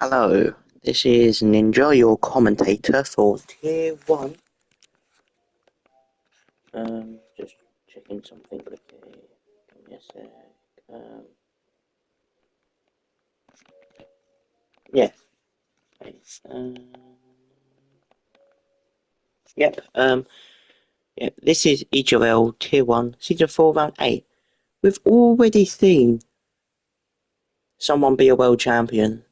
Hello, this is Ninja, your commentator for Tier 1. Just checking something quickly. Give me a sec. Um, yeah. Um, yep. Yep. This is EGL Tier 1, Season 4, Round 8. We've already seen someone be a world champion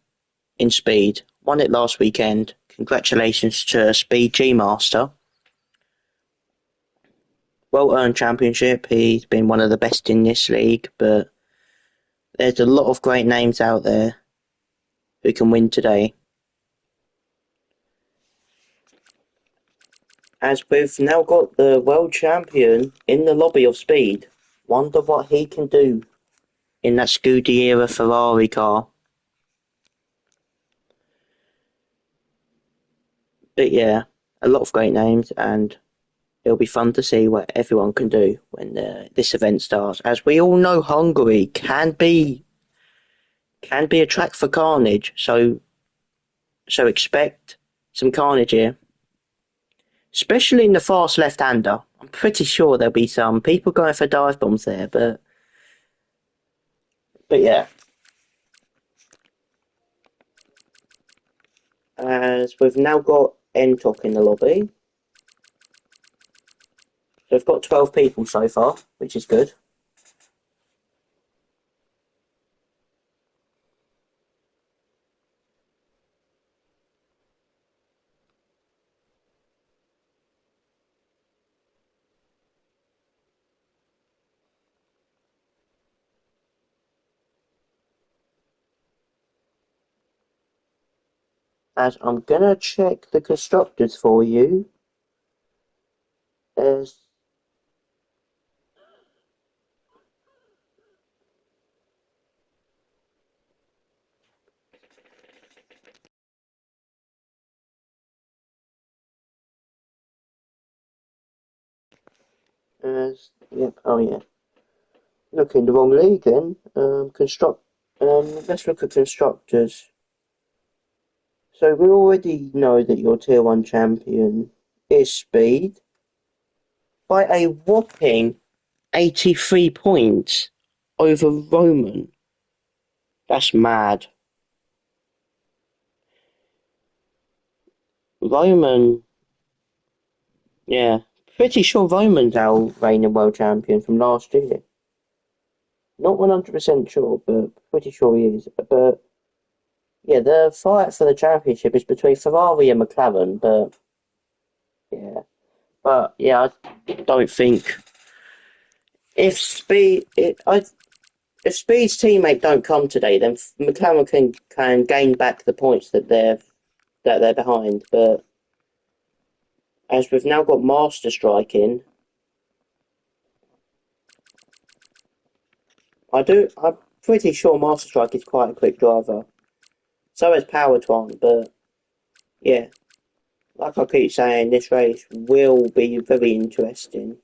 in speed. Won it last weekend. Congratulations to Speed G Master. Well-earned championship. He's been one of the best in this league, but there's a lot of great names out there who can win today. As we've now got the world champion in the lobby of speed. Wonder what he can do in that Scuderia Ferrari car. But yeah, a lot of great names, and it'll be fun to see what everyone can do when this event starts. As we all know, Hungary can be a track for carnage, so expect some carnage here. Especially in the fast left-hander. I'm pretty sure there'll be some people going for dive bombs there, but yeah. As we've now got Entok in the lobby. So we've got 12 people so far, which is good. As I'm gonna check the constructors for you. As yep, oh yeah. Look in the wrong league then. Let's look at constructors. So we already know that your tier one champion is Speed by a whopping 83 points over Roman. That's mad. Roman, yeah, pretty sure Roman's our reigning world champion from last year. Not 100% sure, but pretty sure he is. But yeah, the fight for the championship is between Ferrari and McLaren. But yeah, I don't think if if Speed's teammate don't come today, then McLaren can gain back the points that they're behind. But as we've now got Master striking, I'm pretty sure Master Strike is quite a quick driver. So is Power Tron, but yeah, like I keep saying, this race will be very interesting.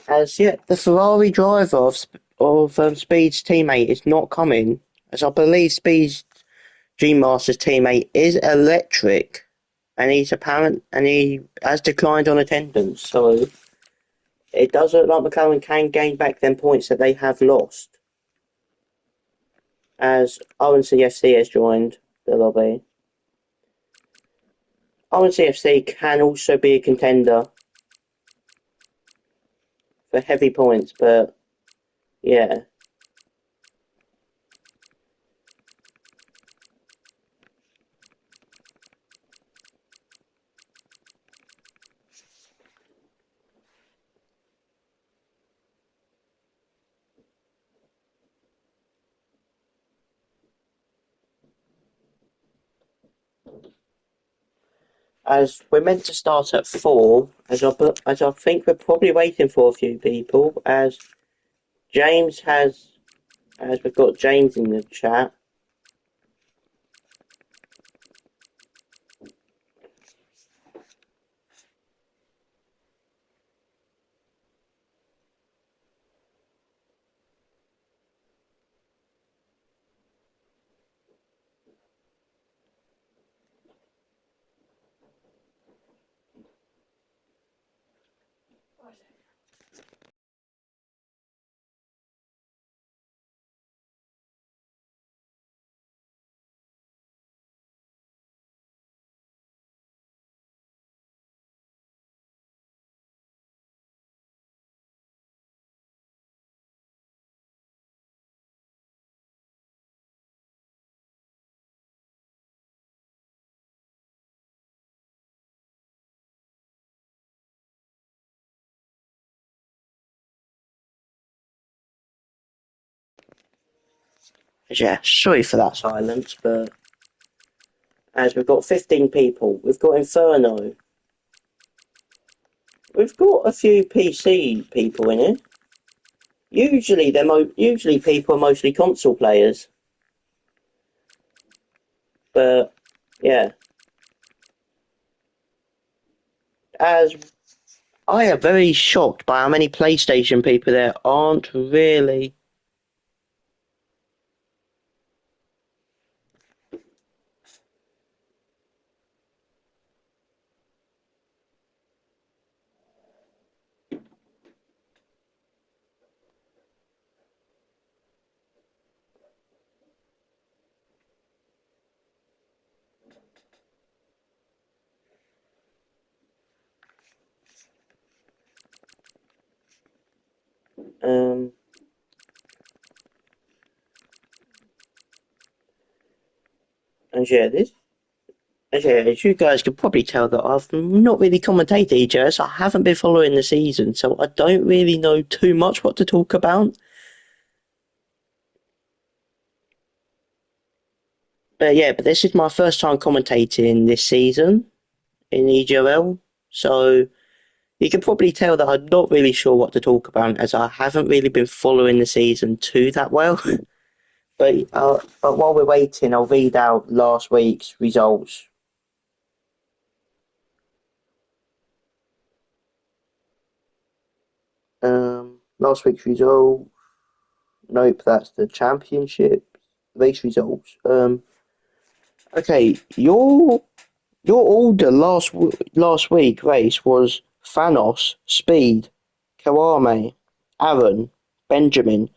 As yet, the Ferrari driver of Speed's teammate is not coming, as I believe Speed's G Master's teammate is electric, and he has declined on attendance. So it does look like McLaren can gain back them points that they have lost. As ONCFC has joined the lobby. ONCFC can also be a contender for heavy points, but yeah. As we're meant to start at 4, as I think we're probably waiting for a few people, as James has as we've got James in the chat. Yeah, sorry for that silence, but as we've got 15 people, we've got Inferno. We've got a few PC people in it. Usually people are mostly console players, but yeah. As I am very shocked by how many PlayStation people there aren't really. Um, and yeah, as you guys could probably tell that I've not really commentated each other, so I haven't been following the season, so I don't really know too much what to talk about. But this is my first time commentating this season in EGL, so you can probably tell that I'm not really sure what to talk about as I haven't really been following the season too that well. But while we're waiting, I'll read out last week's results. Last week's result. Nope, that's the championship race results. Okay, your order last week race was Thanos, Speed, Kawame, Aaron, Benjamin,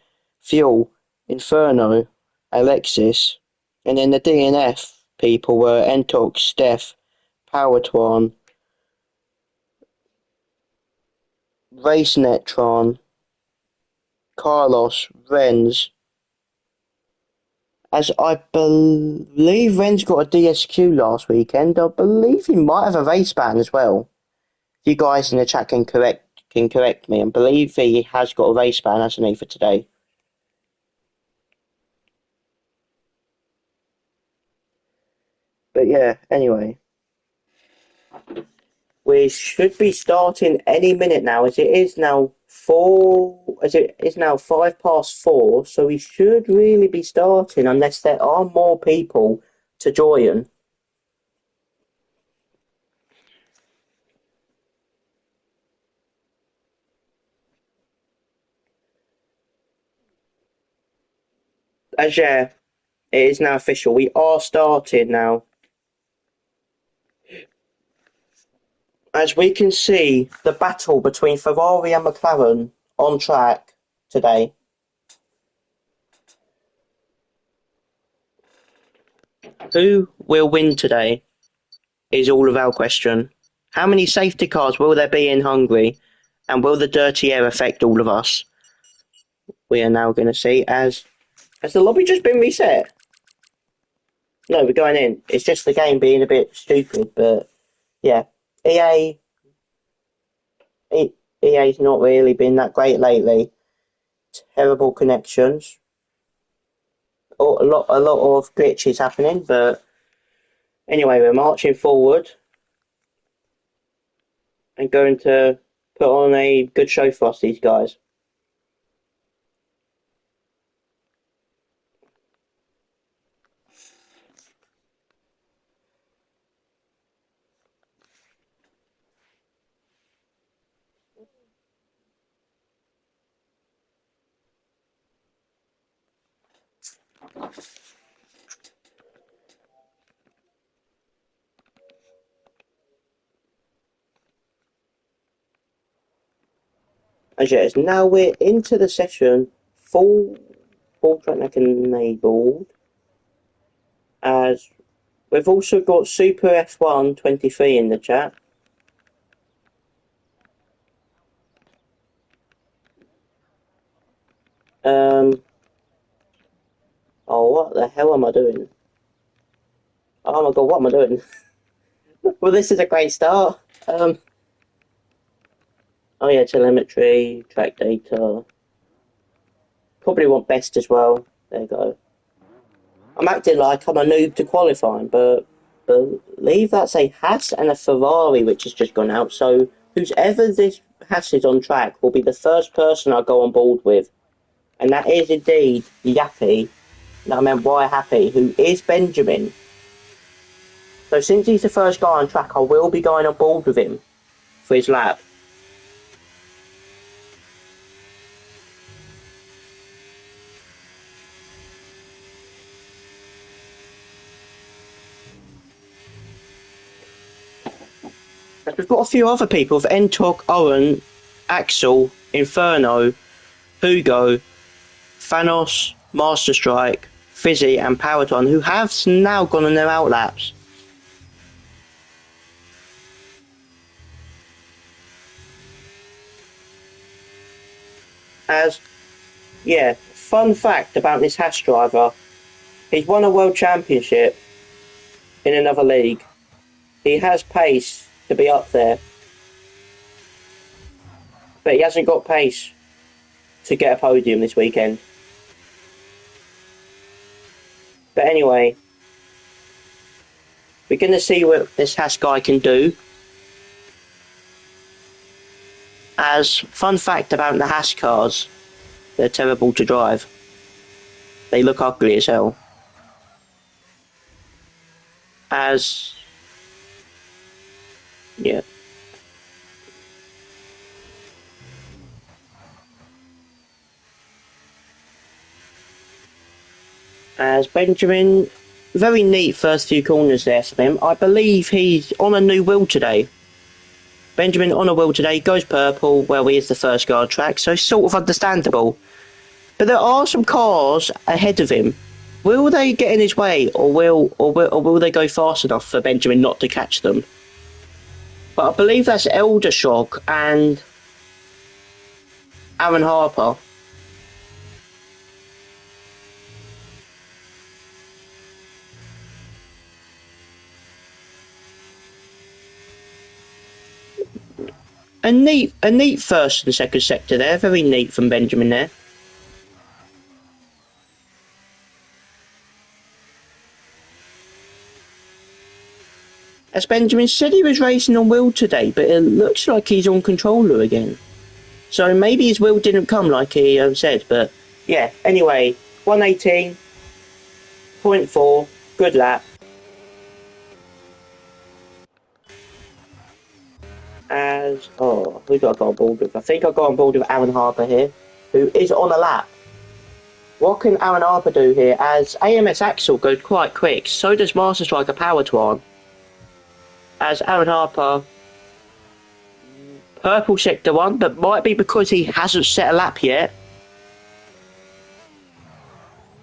Fuel, Inferno, Alexis, and then the DNF people were Entox, Steph, Powertron, Race Netron, Carlos, Renz, as I believe Ren's got a DSQ last weekend. I believe he might have a race ban as well. You guys in the chat can correct me. I believe he has got a race ban, hasn't he, for today? But yeah, anyway. We should be starting any minute now, as it is now as it is now 4:05, so we should really be starting unless there are more people to join. As yeah, it is now official. We are starting now. As we can see, the battle between Ferrari and McLaren on track today. Who will win today is all of our question. How many safety cars will there be in Hungary? And will the dirty air affect all of us? We are now going to see as has the lobby just been reset? No, we're going in. It's just the game being a bit stupid, but yeah. EA EA's not really been that great lately. Terrible connections. A lot of glitches happening, but anyway, we're marching forward and going to put on a good show for us, these guys. As yes, now we're into the session. Full track enabled. As we've also got Super F1 23 in the chat. Oh, what the hell am I doing? Oh my god, what am I doing? Well, this is a great start. Oh yeah, telemetry, track data. Probably want best as well. There you go. I'm acting like I'm a noob to qualifying, but believe that's a Haas and a Ferrari which has just gone out. So whoever this Haas is on track will be the first person I go on board with. And that is indeed Yappy. No, I meant why Happy, who is Benjamin. So since he's the first guy on track, I will be going on board with him for his lap. We've got a few other people of Entok, Owen, Axel, Inferno, Hugo, Thanos, Master Strike, Fizzy, and Powerton, who have now gone on their outlaps. As, yeah, fun fact about this Haas driver, he's won a world championship in another league. He has pace to be up there, but he hasn't got pace to get a podium this weekend. But anyway, we're going to see what this Haas guy can do. As fun fact about the Haas cars, they're terrible to drive. They look ugly as hell. As, yeah. As Benjamin, very neat first few corners there for him. I believe he's on a new wheel today. Benjamin on a wheel today, goes purple, well he is the first guard track, so sort of understandable. But there are some cars ahead of him. Will they get in his way, or will they go fast enough for Benjamin not to catch them? But I believe that's Eldershock and Aaron Harper. A neat first and second sector there. Very neat from Benjamin there. As Benjamin said, he was racing on wheel today, but it looks like he's on controller again. So maybe his wheel didn't come like he said, but yeah. Anyway, 118.4, good lap. As, who do I go on board with? I think I got on board with Aaron Harper here, who is on a lap. What can Aaron Harper do here? As AMS Axel goes quite quick, so does Master Striker Powertwan. As Aaron Harper, purple sector 1, but might be because he hasn't set a lap yet.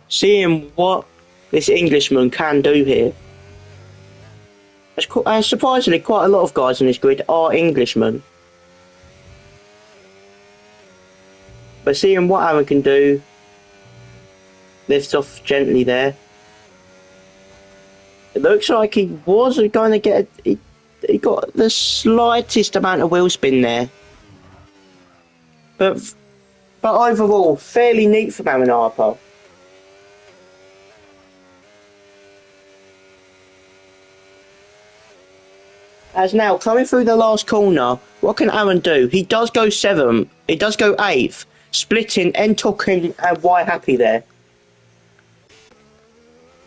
Seeing what this Englishman can do here. As surprisingly, quite a lot of guys in this grid are Englishmen. But seeing what Aaron can do, lifts off gently there. It looks like he wasn't going to get he got the slightest amount of wheel spin there. But overall, fairly neat from Aaron Harper. As now, coming through the last corner, what can Aaron do? He does go 7th, he does go 8th, splitting Entok and Y Happy there.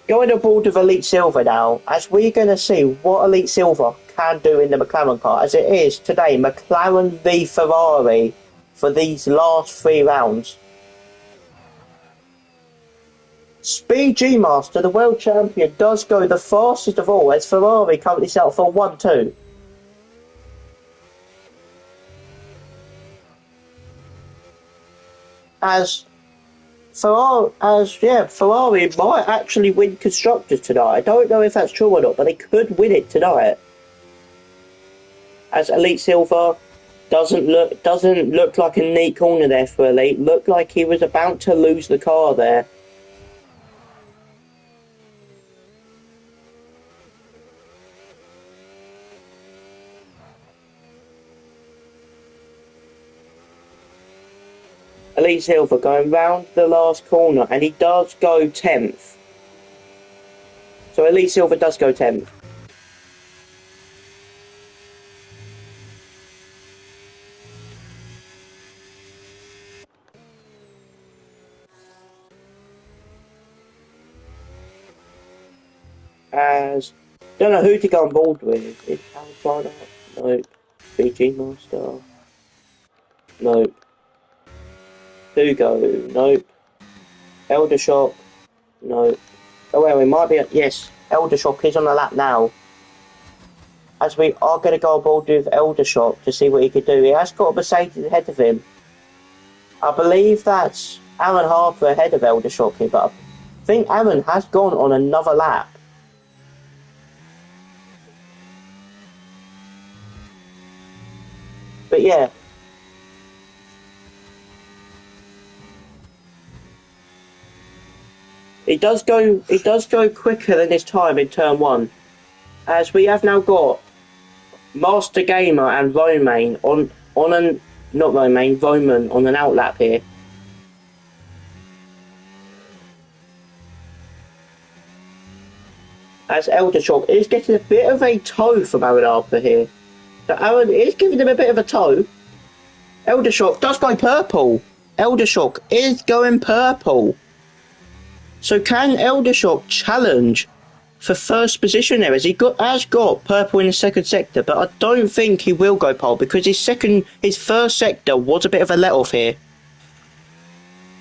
Going aboard with Elite Silver now, as we're going to see what Elite Silver can do in the McLaren car, as it is today McLaren v Ferrari for these last 3 rounds. Speed G Master, the world champion, does go the fastest of all as Ferrari currently set for 1-2. Ferrari might actually win Constructors tonight. I don't know if that's true or not, but they could win it tonight. As Elite Silver doesn't look like a neat corner there for Elite. Looked like he was about to lose the car there. Elite Silver going round the last corner, and he does go 10th. So Elite Silver does go 10th. As don't know who to go on board with. Is California? Nope. BG Master? Nope. Hugo? Nope. Elder Shock? Nope. Oh well, we might be. Yes, Elder Shock is on the lap now. As we are going to go on board with Elder Shock to see what he could do. He has got a Mercedes ahead of him. I believe that's Aaron Harper ahead of Elder Shock here, but I think Aaron has gone on another lap. But yeah. It does go quicker than his time in turn 1. As we have now got Master Gamer and Romain Roman on an outlap here. As Elder Shock is getting a bit of a toe from Aaron Harper here. So Aaron is giving him a bit of a toe. Elder Shock does go purple. Elder Shock is going purple. So can Elder Shock challenge for first position there? As he has got purple in the second sector, but I don't think he will go pole because his first sector was a bit of a let off here.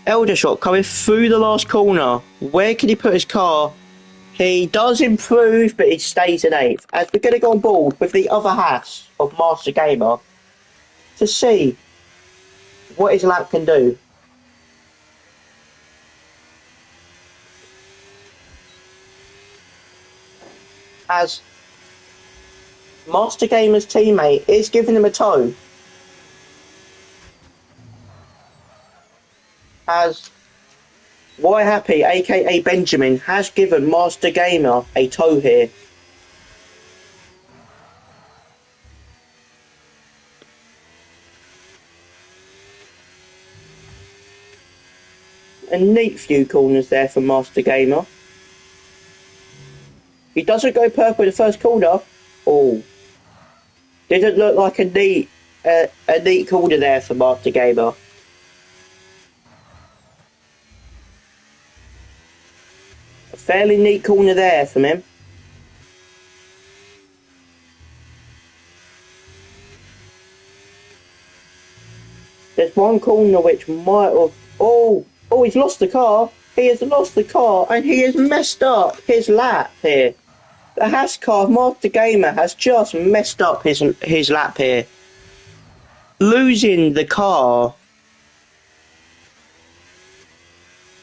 Elder Shock coming through the last corner. Where can he put his car? He does improve, but he stays in 8th. As we're going to go on board with the other Haas of Master Gamer to see what his lap can do. As Master Gamer's teammate is giving him a toe. As Why Happy, aka Benjamin, has given Master Gamer a toe here. A neat few corners there for Master Gamer. He doesn't go purple in the first corner. Oh, didn't look like a neat corner there for Master Gamer. A fairly neat corner there from him. There's one corner which might have. Oh, he's lost the car. He has lost the car and he has messed up his lap here. The Haas car, Master Gamer, has just messed up his lap here. Losing the car.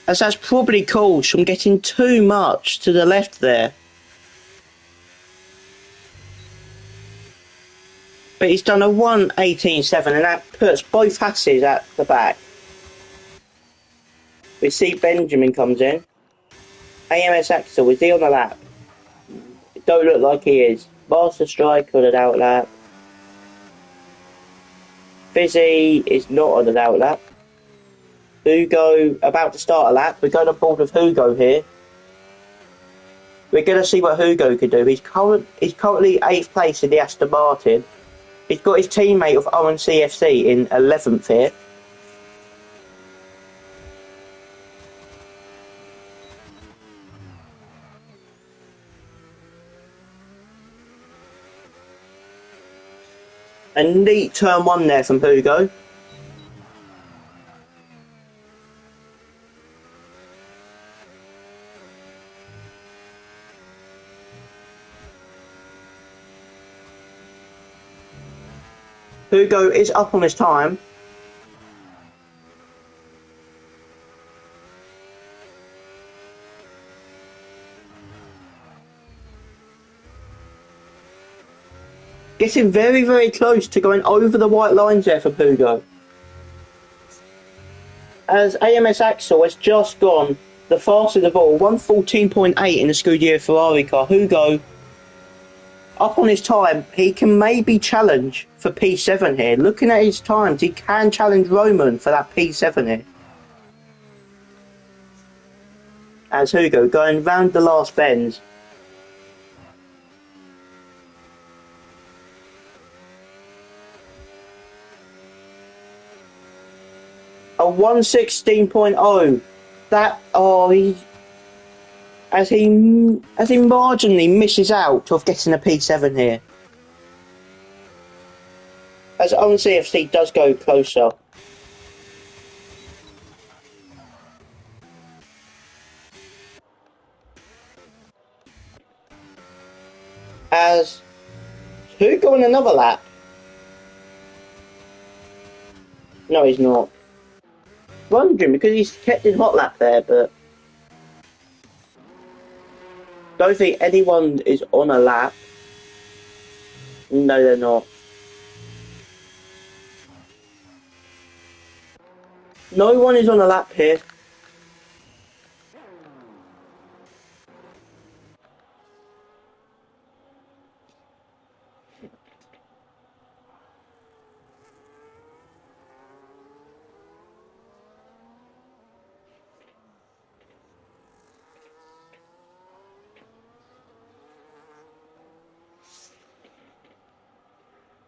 As that's probably caused from getting too much to the left there. But he's done a 1:18.7 and that puts both Haases at the back. We see Benjamin comes in. AMS Axel, is he on the lap? It don't look like he is. Master Strike on an outlap. Fizzy is not on an outlap. Hugo about to start a lap. We're going on board with Hugo here. We're going to see what Hugo can do. He's currently 8th place in the Aston Martin. He's got his teammate of Owen CFC in 11th here. A neat turn 1 there from Hugo. Hugo is up on his time. Getting very, very close to going over the white lines there for Hugo. As AMS Axel has just gone the fastest of all, 1:14.8 in the Scuderia Ferrari car. Hugo, up on his time, he can maybe challenge for P7 here. Looking at his times, he can challenge Roman for that P7 here. As Hugo going round the last bend. A 1:16.0. That as he marginally misses out of getting a P7 here. As Owen CFC does go closer. As Hugo in another lap. No, he's not. Wondering because he's kept in hot lap there, but don't think anyone is on a lap. No, they're not. No one is on a lap here.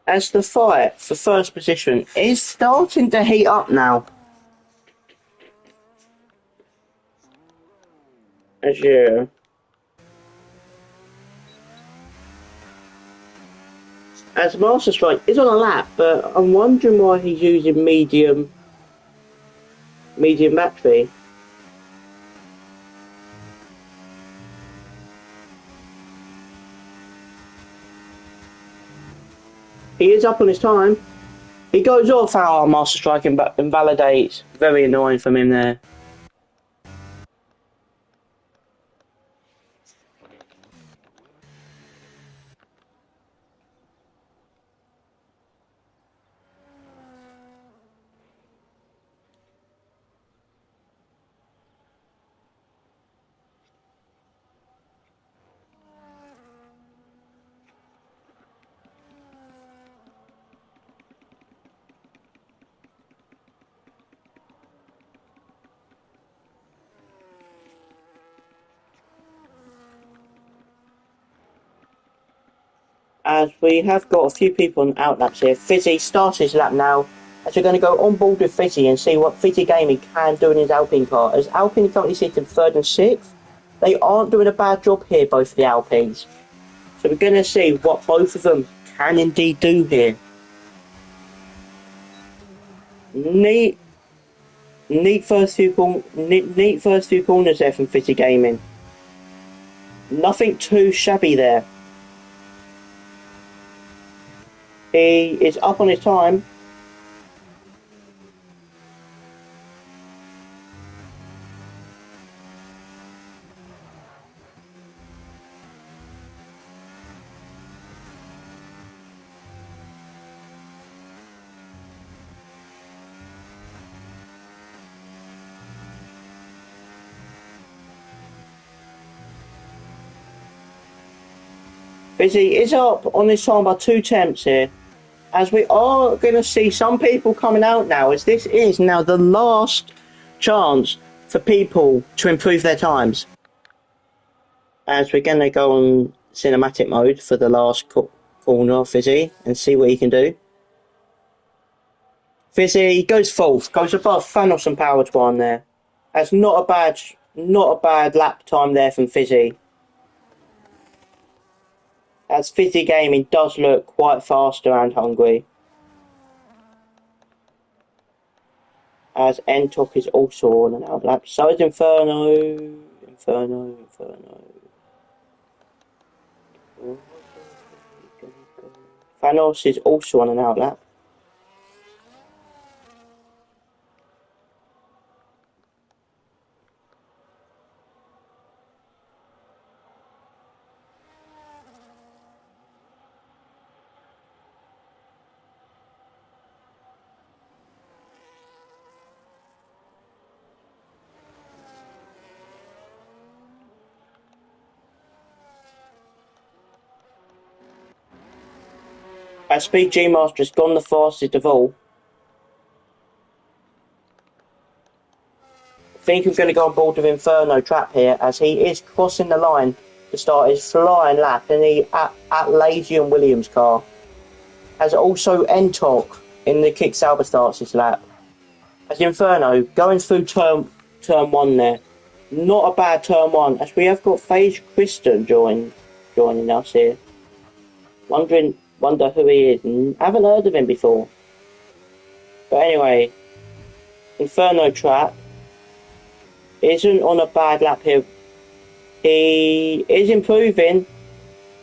As the fight for first position is starting to heat up now. As you. As Master Strike is on a lap, but I'm wondering why he's using medium battery. He is up on his time. He goes off our Master Strike and invalidates. Very annoying from him there. As we have got a few people on outlaps here. Fizzy starts his lap now. As we're going to go on board with Fizzy and see what Fizzy Gaming can do in his Alpine car. As Alpine currently seated 3rd and 6th, they aren't doing a bad job here, both of the Alpines. So we're going to see what both of them can indeed do here. Neat first few corners there from Fizzy Gaming. Nothing too shabby there. He is up on his time. Fizzy is up on his time by 2 temps here. As we are going to see some people coming out now, as this is now the last chance for people to improve their times. As we're going to go on cinematic mode for the last corner of Fizzy and see what he can do. Fizzy goes 4th, goes above Thanos and Power Twan there. That's not a bad lap time there from Fizzy. As Fizzy Gaming does look quite fast around Hungary. As Entok is also on an outlap. So is Inferno. Thanos is also on an outlap. As Speed G Master has gone the fastest of all. I think I'm going to go on board with Inferno Trap here, as he is crossing the line to start his flying lap, and he at Lazy and Williams' car. As also Entok in the Kick Sauber starts his lap. As Inferno going through turn one there. Not a bad turn one, as we have got FaZe Kristen joining us here. Wonder who he is. Haven't heard of him before. But anyway, Inferno Trap isn't on a bad lap here. He is improving.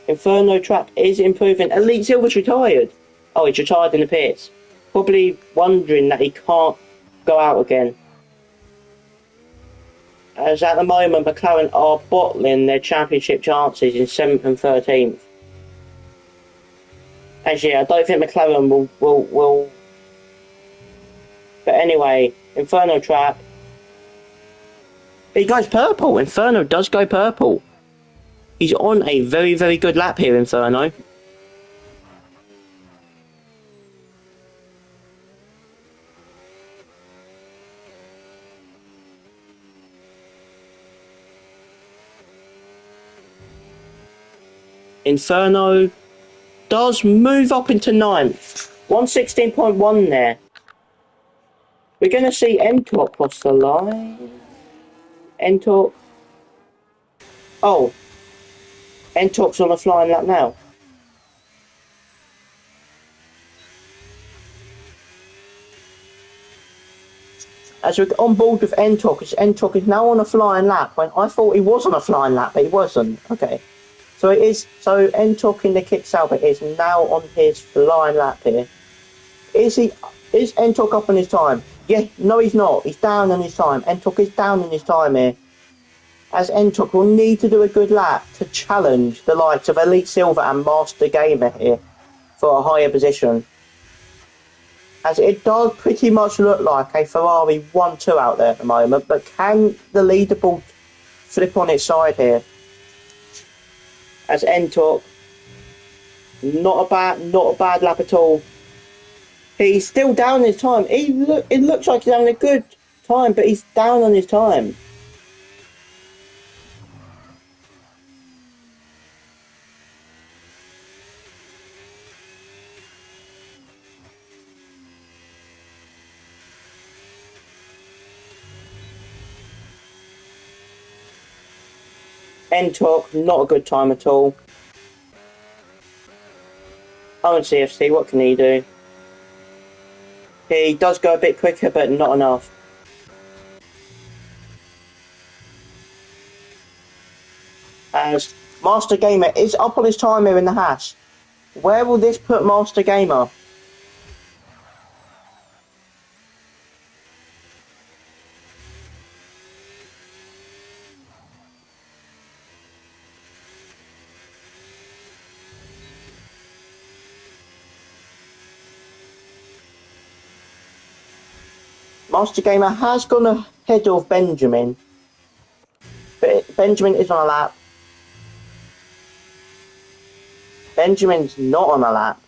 Inferno Trap is improving. Elite Silver's retired. Oh, he's retired in the pits. Probably wondering that he can't go out again. As at the moment, McLaren are bottling their championship chances in 7th and 13th. Actually, I don't think McLaren will. But anyway, Inferno Trap. He goes purple. Inferno does go purple. He's on a very, very good lap here, Inferno. Inferno does move up into 9th. 116.1 there. We're going to see Entok cross the line. Entok. Oh. Entok's on a flying lap now. As we're on board with Entok, as Entok is now on a flying lap, when I thought he was on a flying lap, but he wasn't. Okay. So it is. So Entok in the Kick Sauber is now on his flying lap here. Is Entok up on his time? Yeah, no, he's not. He's down on his time. Entok is down on his time here. As Entok will need to do a good lap to challenge the likes of Elite Silver and Master Gamer here for a higher position. As it does pretty much look like a Ferrari 1-2 out there at the moment, but can the leaderboard flip on its side here? As Entok, not a bad lap at all. He's still down on his time. It looks like he's having a good time, but he's down on his time. Entok, not a good time at all. Owen CFC, what can he do? He does go a bit quicker, but not enough. As Master Gamer is up on his time here in the Haas. Where will this put Master Gamer? Master Gamer has gone ahead of Benjamin. But Benjamin is on a lap. Benjamin's not on a lap.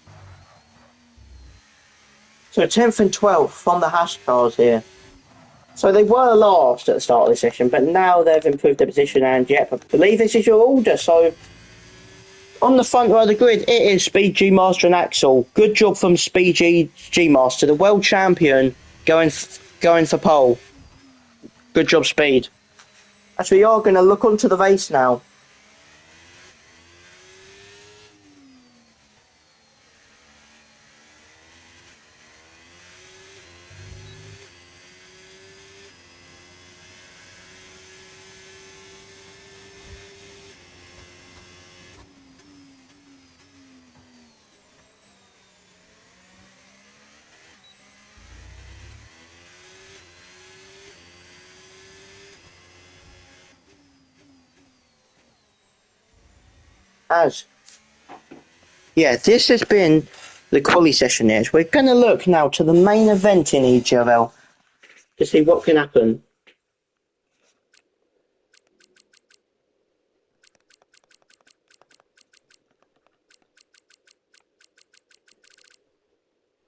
So 10th and 12th from the Haas cars here. So they were last at the start of the session, but now they've improved their position, and yep, I believe this is your order. So on the front row of the grid, it is Speed G Master and Axel. Good job from Speed G Master, the world champion, going for pole. Good job, Speed. As we are going to look onto the race now. This has been the quali session here. So we're going to look now to the main event in EGRL to see what can happen.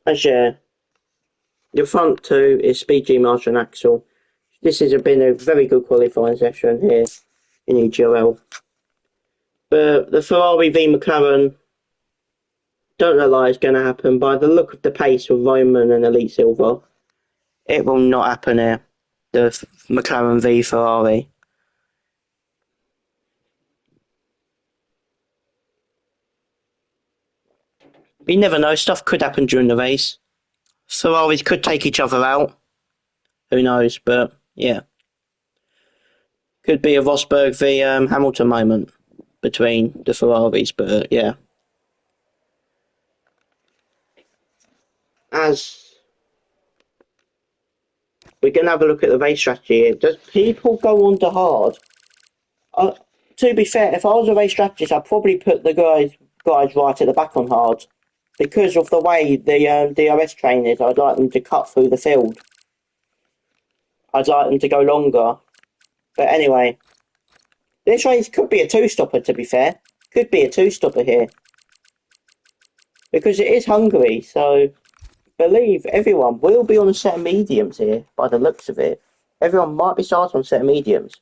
As the front two is Speed G Master and Axel. This has been a very good qualifying session here in EGRL. But the Ferrari v McLaren, don't know like it's going to happen. By the look of the pace of Roman and Elite Silver, it will not happen here. The McLaren v Ferrari. You never know, stuff could happen during the race. Ferraris could take each other out. Who knows, but yeah. Could be a Rosberg v Hamilton moment between the Ferraris, but yeah. As we're going to have a look at the race strategy here, does people go on to hard? To be fair, if I was a race strategist, I'd probably put the guys right at the back on hard. Because of the way the DRS train is, I'd like them to cut through the field. I'd like them to go longer. But anyway, this race could be a two-stopper, to be fair. Could be a two-stopper here. Because it is Hungary, so believe everyone will be on a set of mediums here, by the looks of it. Everyone might be starting on a set of mediums.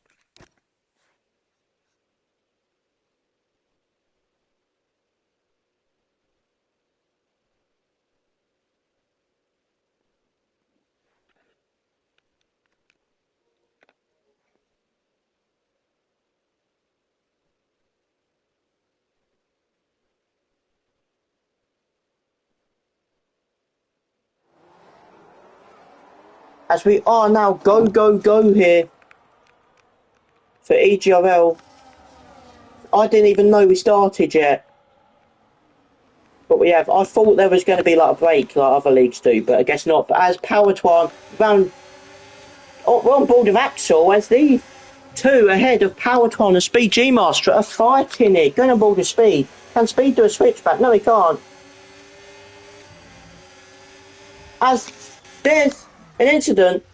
As we are now go here for EGRL. I didn't even know we started yet. But we have. I thought there was going to be like a break like other leagues do, but I guess not. But as Powertwan we're on board with Axel as these two ahead of Powertwan and Speed G Master are fighting it. Going on board with Speed. Can Speed do a switchback? No, he can't. As there's an incident,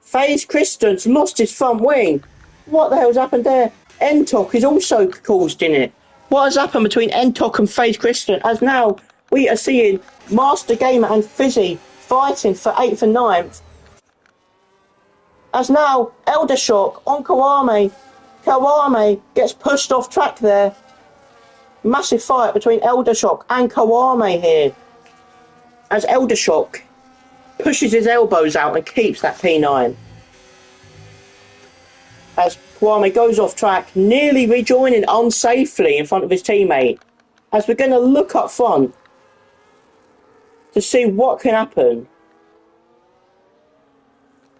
FaZe Christen's lost his front wing. What the hell's happened there? Entok is also caused in it. What has happened between Entok and FaZe Christen? As now we are seeing Master Gamer and Fizzy fighting for 8th and 9th. As now Elder Shock on Kawame. Kawame gets pushed off track there. Massive fight between Elder Shock and Kawame here. As Elder Shock pushes his elbows out and keeps that P9. As Kwame goes off track, nearly rejoining unsafely in front of his teammate. As we're going to look up front to see what can happen.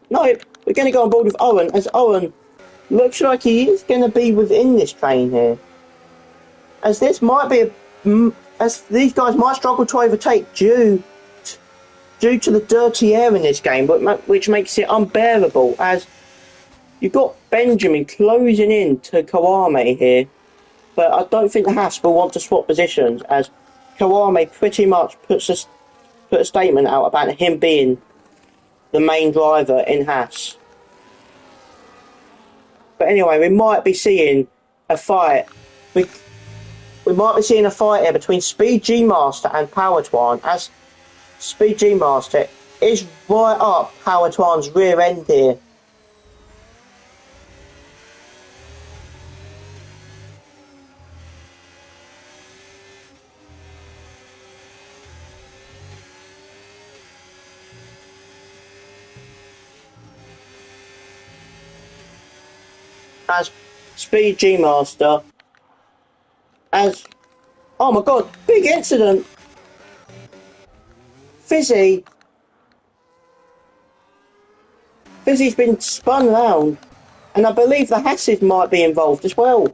No, we're going to go on board with Owen, as Owen looks like he is going to be within this train here. As this might be as these guys might struggle to overtake due to the dirty air in this game, which makes it unbearable. As you've got Benjamin closing in to Kawame here, but I don't think the Haas will want to swap positions, as Kawame pretty much put a statement out about him being the main driver in Haas. But anyway, we might be seeing a fight. We might be seeing a fight here between Speed G Master and Powertwan, as Speed G Master is right up Powertwan's rear end here. As Speed G Master, as oh my god, big incident. Fizzy's been spun round, and I believe the Hasses might be involved as well.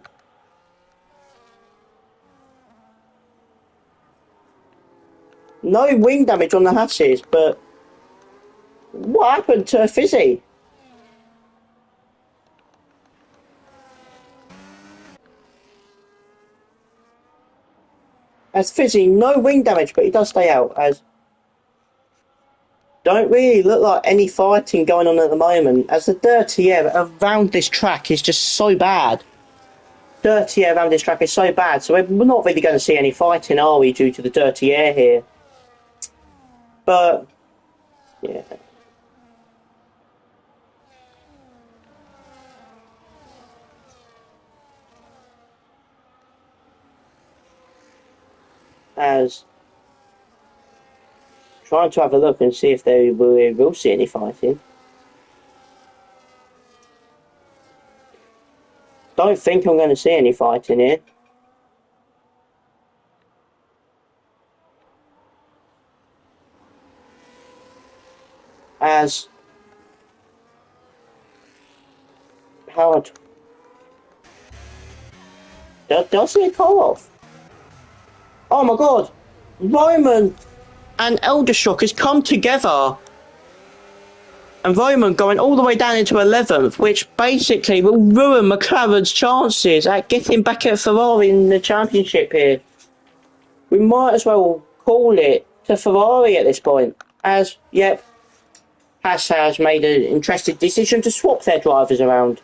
No wing damage on the Hasses, but what happened to Fizzy? As Fizzy, no wing damage, but he does stay out. As don't really look like any fighting going on at the moment, as the dirty air around this track is just so bad. Dirty air around this track is so bad, so we're not really going to see any fighting, are we, due to the dirty air here? But yeah, as trying to have a look and see if we will see any fighting. Don't think I'm going to see any fighting here. As Howard, did I see a call off? Oh my god! Roman and Eldershock has come together. And Roman going all the way down into 11th, which basically will ruin McLaren's chances at getting back at Ferrari in the championship here. We might as well call it to Ferrari at this point, as, yep, Haas has made an interesting decision to swap their drivers around.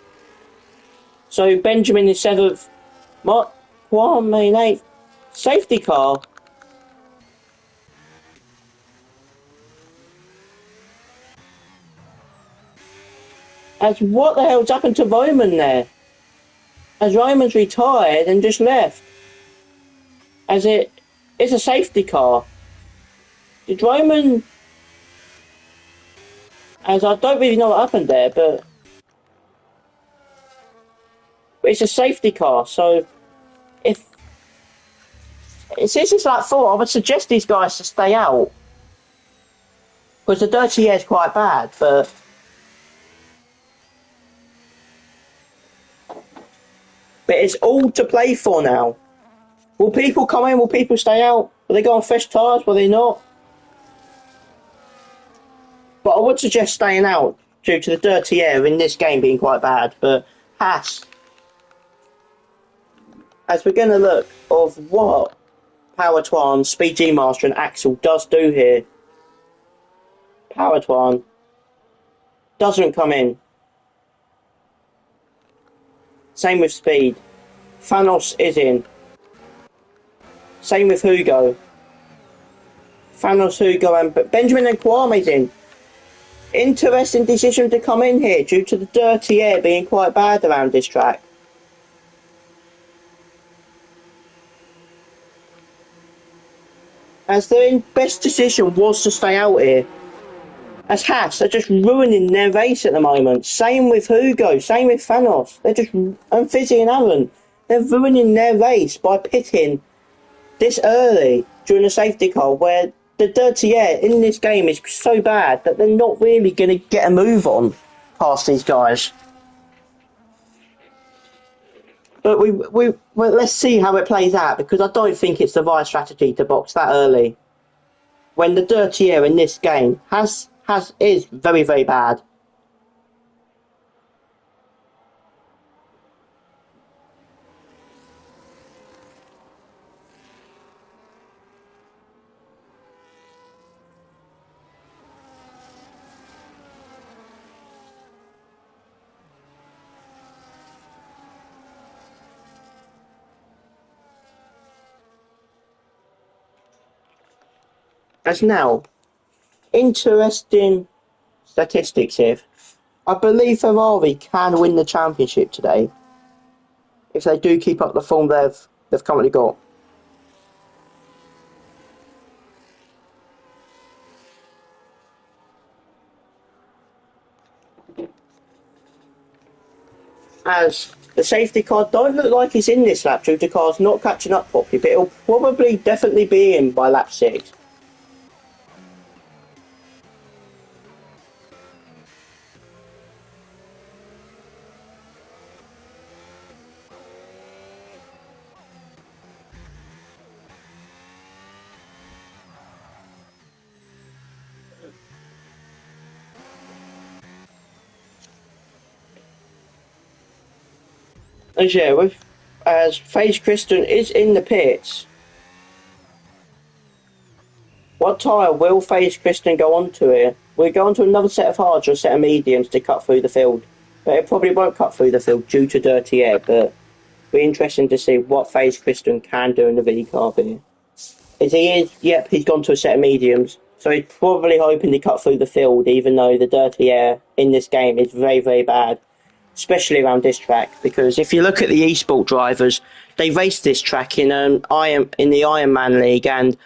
So Benjamin is 7th, Mark Kwame in 8th, safety car. As what the hell's happened to Roman there? As Roman's retired and just left. As it's a safety car. Did Roman... As I don't really know what happened there, but it's a safety car, so if this is like thought, I would suggest these guys to stay out. Because the dirty air is quite bad, but it's all to play for now. Will people come in? Will people stay out? Will they go on fresh tyres? Will they not? But I would suggest staying out due to the dirty air in this game being quite bad. But Haas, as we're going to look of what Power Twan, Speed G Master and Axel does do here. Power Twan doesn't come in. Same with Speed. Thanos is in. Same with Hugo. Thanos, Hugo and Benjamin and Kwame's in. Interesting decision to come in here due to the dirty air being quite bad around this track. As their best decision was to stay out here. As Haas are just ruining their race at the moment. Same with Hugo, same with Thanos. They're just, and Fizzy and Aaron, they're ruining their race by pitting this early during a safety car where the dirty air in this game is so bad that they're not really going to get a move on past these guys. But let's see how it plays out, because I don't think it's the right strategy to box that early. When the dirty air in this game is very, very bad. As now, interesting statistics here. I believe Ferrari can win the championship today if they do keep up the form they've currently got. As the safety car don't look like it's in this lap due to cars not catching up properly, but it'll probably definitely be in by lap 6. As yeah, as FaZe Kristen is in the pits, what tyre will FaZe Kristen go onto here? Will it go onto another set of hards or a set of mediums to cut through the field? But it probably won't cut through the field due to dirty air, but it'll be interesting to see what FaZe Kristen can do in the V car here. Yep, he's gone to a set of mediums. So he's probably hoping to cut through the field, even though the dirty air in this game is very, very bad, especially around this track. Because if you look at the eSport drivers, they raced this track in the Ironman League, and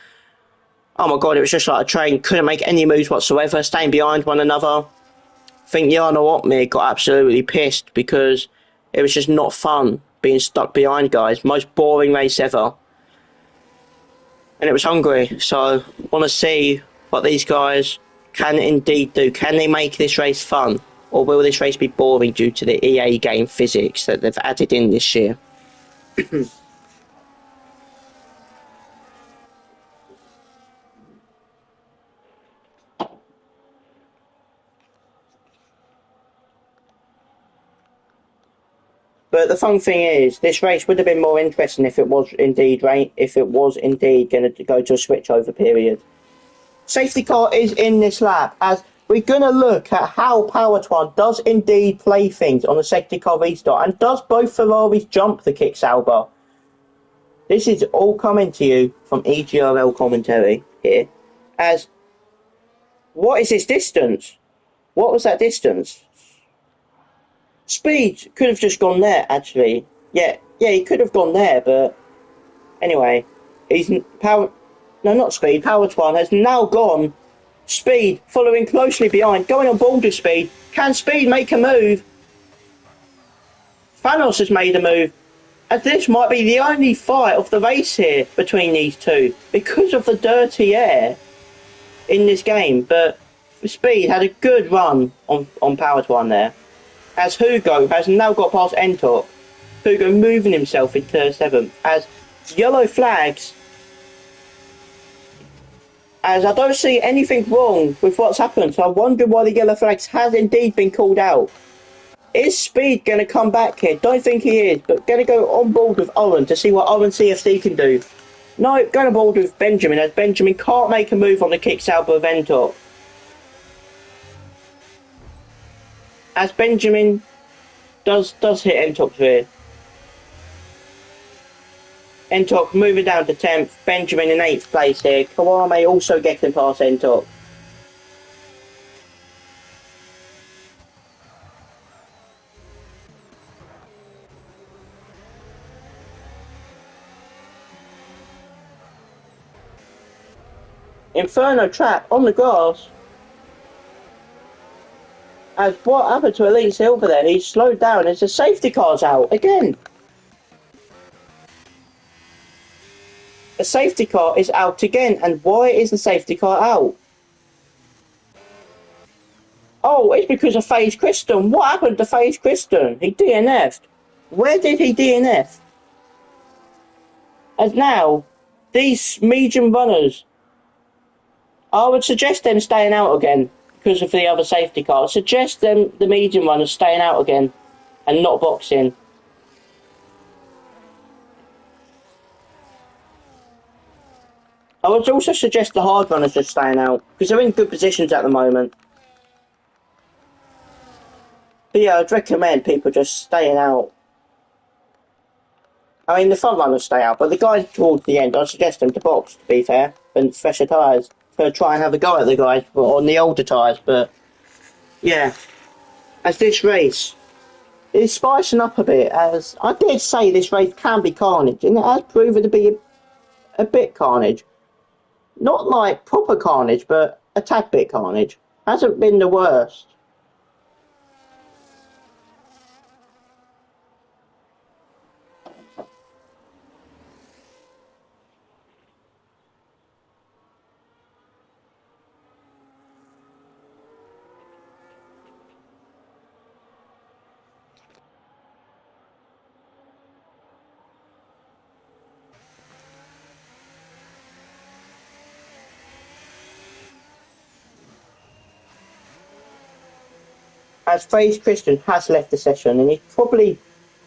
oh my god, it was just like a train. Couldn't make any moves whatsoever, staying behind one another. I think Jarno Opmir got absolutely pissed because it was just not fun being stuck behind guys. Most boring race ever. And it was Hungary, so I want to see what these guys can indeed do. Can they make this race fun? Or will this race be boring due to the EA game physics that they've added in this year? But the fun thing is, this race would have been more interesting if it was indeed going to go to a switchover period. Safety car is in this lap, as we're going to look at how Power does indeed play things on the safety car restart, and does both Ferraris jump the Kicksauber? This is all coming to you from EGRL commentary here, as what is this distance? What was that distance? Speed could have just gone there, actually. Yeah, he could have gone there, but anyway, no, not Speed. Power has now gone. Speed following closely behind, going on board with Speed. Can Speed make a move? Thanos has made a move, as this might be the only fight of the race here between these two because of the dirty air in this game. But Speed had a good run on Power there, as Hugo has now got past Entorp. Hugo moving himself into 7th, as yellow flags, as I don't see anything wrong with what's happened, so I wonder why the yellow flags has indeed been called out. Is Speed going to come back here? Don't think he is, but going to go on board with Owen to see what Owen CFC can do. No, going on board with Benjamin, as Benjamin can't make a move on the Kicksauber of Entorp. As Benjamin does hit Entorp's rear. Entorp moving down to 10th, Benjamin in 8th place here. Kawame also getting past Entorp. Inferno trap on the grass. As what happened to Elite Silver there? He's slowed down as the safety car's out again. The safety car is out again, and why is the safety car out? Oh, it's because of FaZe Kristen. What happened to FaZe Kristen? He DNF'd. Where did he DNF? And now, these medium runners, I would suggest them staying out again because of the other safety car. Suggest them, the medium runners, staying out again and not boxing. I would also suggest the hard runners just staying out because they're in good positions at the moment. But yeah, I'd recommend people just staying out. I mean, the front runners stay out, but the guys towards the end, I'd suggest them to box, to be fair, and fresher tyres. To try and have a go at the guys on the older tyres, but yeah. As this race is spicing up a bit, as I did say this race can be carnage, and it has proven to be a bit carnage. Not like proper carnage, but a tad bit carnage. Hasn't been the worst. As FaZe Christian has left the session, and he's probably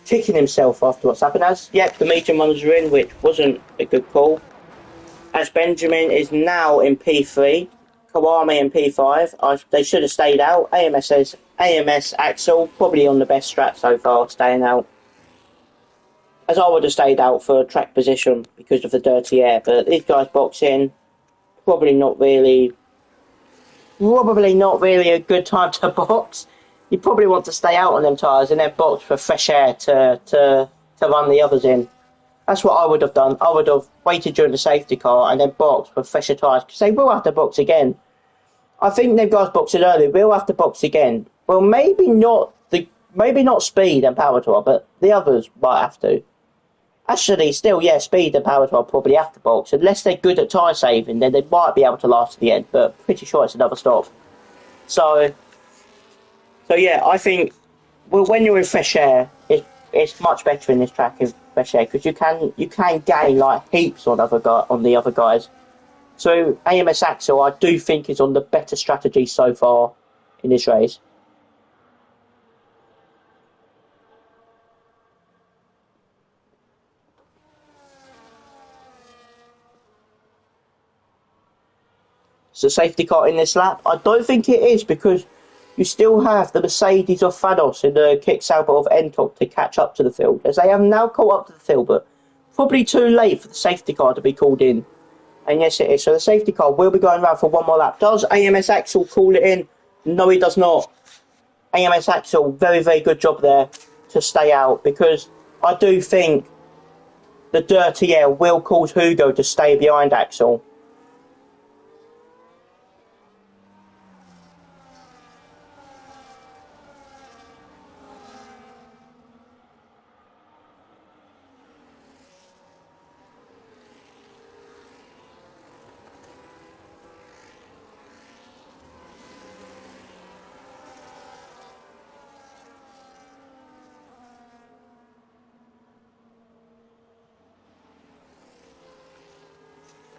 kicking himself after what's happened. As, yep, the medium runners are in, which wasn't a good call. As Benjamin is now in P3, Kawame in P5. They should have stayed out. AMS Axel, probably on the best strat so far, staying out. As I would have stayed out for track position because of the dirty air, but these guys box in, probably not really probably not really a good time to box. You probably want to stay out on them tyres and then box for fresh air to run the others in. That's what I would have done. I would have waited during the safety car and then boxed for fresher tyres because they will have to box again. I think them guys boxed it earlier. We'll have to box again. Well, maybe not speed and power tour, but the others might have to. Actually, still, yeah, speed and power tour probably have to box unless they're good at tyre saving. Then they might be able to last to the end, but pretty sure it's another stop. So, so yeah, I think well, when you're in fresh air, it's much better in this track in fresh air because you can gain like heaps on the other guys. So AMS Axel, I do think is on the better strategy so far in this race. So safety car in this lap, I don't think it is because you still have the Mercedes of Thanos in the Kicksauber of Entok to catch up to the field, as they have now caught up to the field, but probably too late for the safety car to be called in. And yes, it is. So the safety car will be going around for one more lap. Does AMS Axel call it in? No, he does not. AMS Axel, very, very good job there to stay out because I do think the dirty air will cause Hugo to stay behind Axel.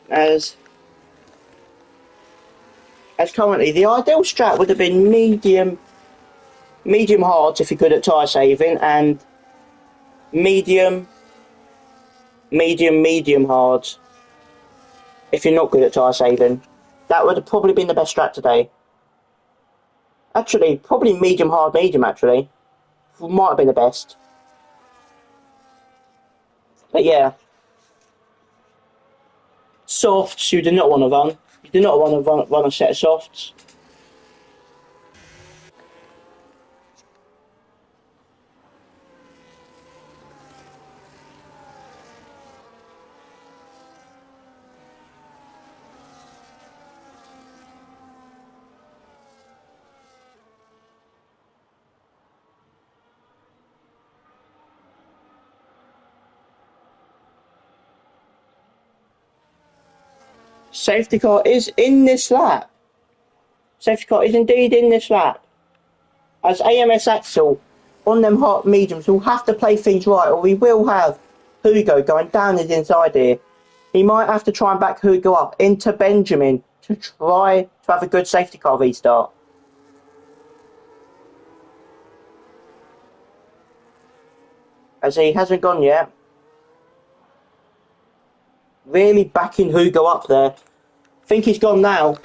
As as currently, the ideal strat would have been medium hard if you're good at tyre saving, and medium, medium hard if you're not good at tyre saving. That would have probably been the best strat today. Actually, probably medium hard, medium actually. Might have been the best. But yeah, softs you do not want to run. You do not want to run a set of softs. Safety car is in this lap. Safety car is indeed in this lap. As AMS Axel on them hot mediums will have to play things right, or we will have Hugo going down his inside here. He might have to try and back Hugo up into Benjamin to try to have a good safety car restart. As he hasn't gone yet. Really backing Hugo up there. Think he's gone now.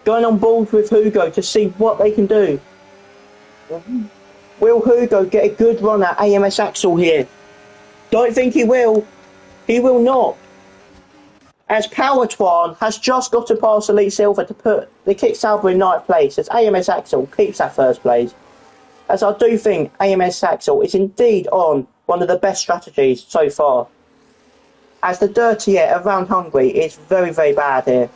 Going on board with Hugo to see what they can do. Will Hugo get a good run at AMS Axel here? Don't think he will. He will not. As Power Twan has just got to pass Elite Silver to put the Kicksauber in ninth place, as AMS Axel keeps that first place. As I do think AMS Axel is indeed on one of the best strategies so far. As the dirty air around Hungary is very, very bad here.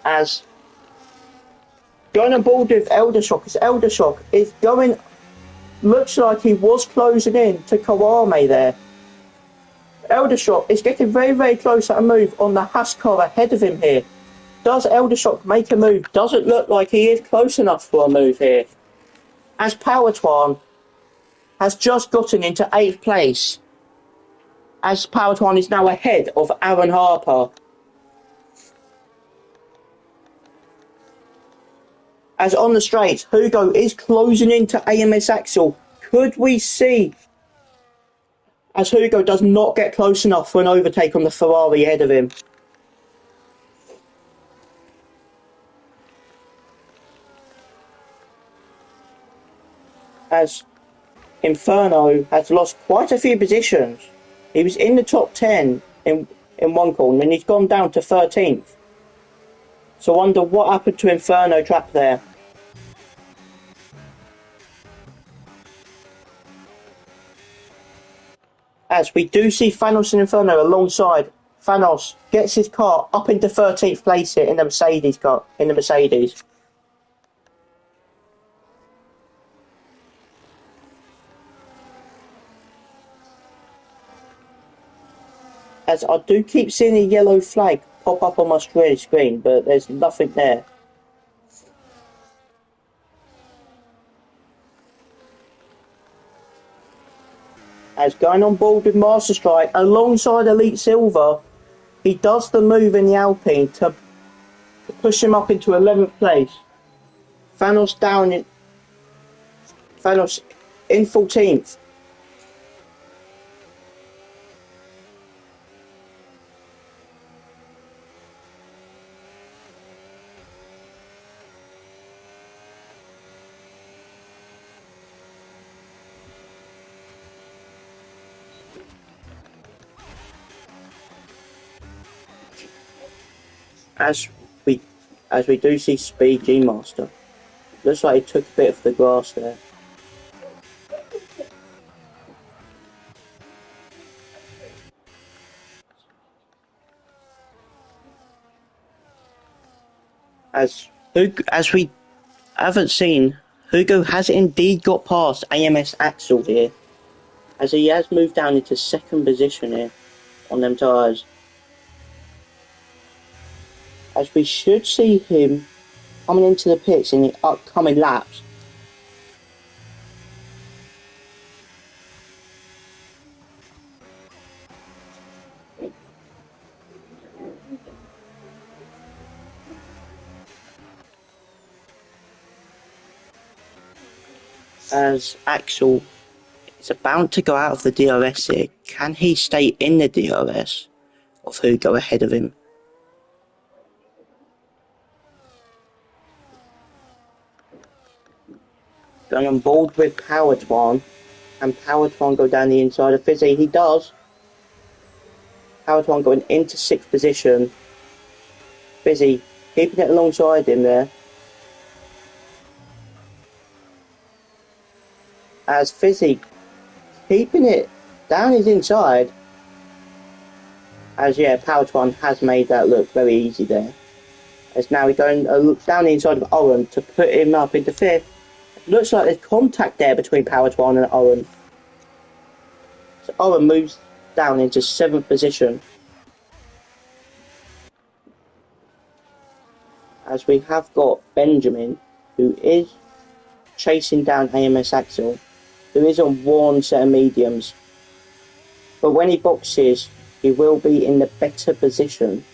As going on board with Eldershock, as Eldershock is going, looks like he was closing in to Kawame there. Eldershock is getting very, very close at a move on the Haskar ahead of him here. Does Eldershock make a move? Doesn't look like he is close enough for a move here. As Powertwan has just gotten into 8th place. As Powertwan is now ahead of Aaron Harper. As on the straight, Hugo is closing into AMS Axel. Could we see as Hugo does not get close enough for an overtake on the Ferrari ahead of him. As Inferno has lost quite a few positions. He was in the top 10 in one corner and he's gone down to 13th. So I wonder what happened to Inferno trap there. As we do see Thanos and Inferno alongside. Thanos gets his car up into 13th place here in the Mercedes car. As I do keep seeing a yellow flag pop up on my screen, but there's nothing there. As going on board with Master Strike alongside Elite Silver, he does the move in the Alpine to push him up into 11th place. Thanos in 14th. As we do see Speed G Master. Looks like he took a bit of the grass there. As we haven't seen, Hugo has indeed got past AMS Axel here, as he has moved down into 2nd position here on them tyres. As we should see him coming into the pits in the upcoming laps. As Axel is about to go out of the DRS here, can he stay in the DRS of Hugo ahead of him? Going on board with Powertwan, and Powertwan go down the inside of Fizzy. He does. Powertwan going into 6th position. Fizzy keeping it alongside him there. As Fizzy keeping it down his inside. As yeah, Powertwan has made that look very easy there. As now he's going down the inside of Owen to put him up into 5th. Looks like there's contact there between Powertwan and Owen. So Owen moves down into 7th position. As we have got Benjamin, who is chasing down AMS Axel, who is on one set of mediums. But when he boxes, he will be in the better position.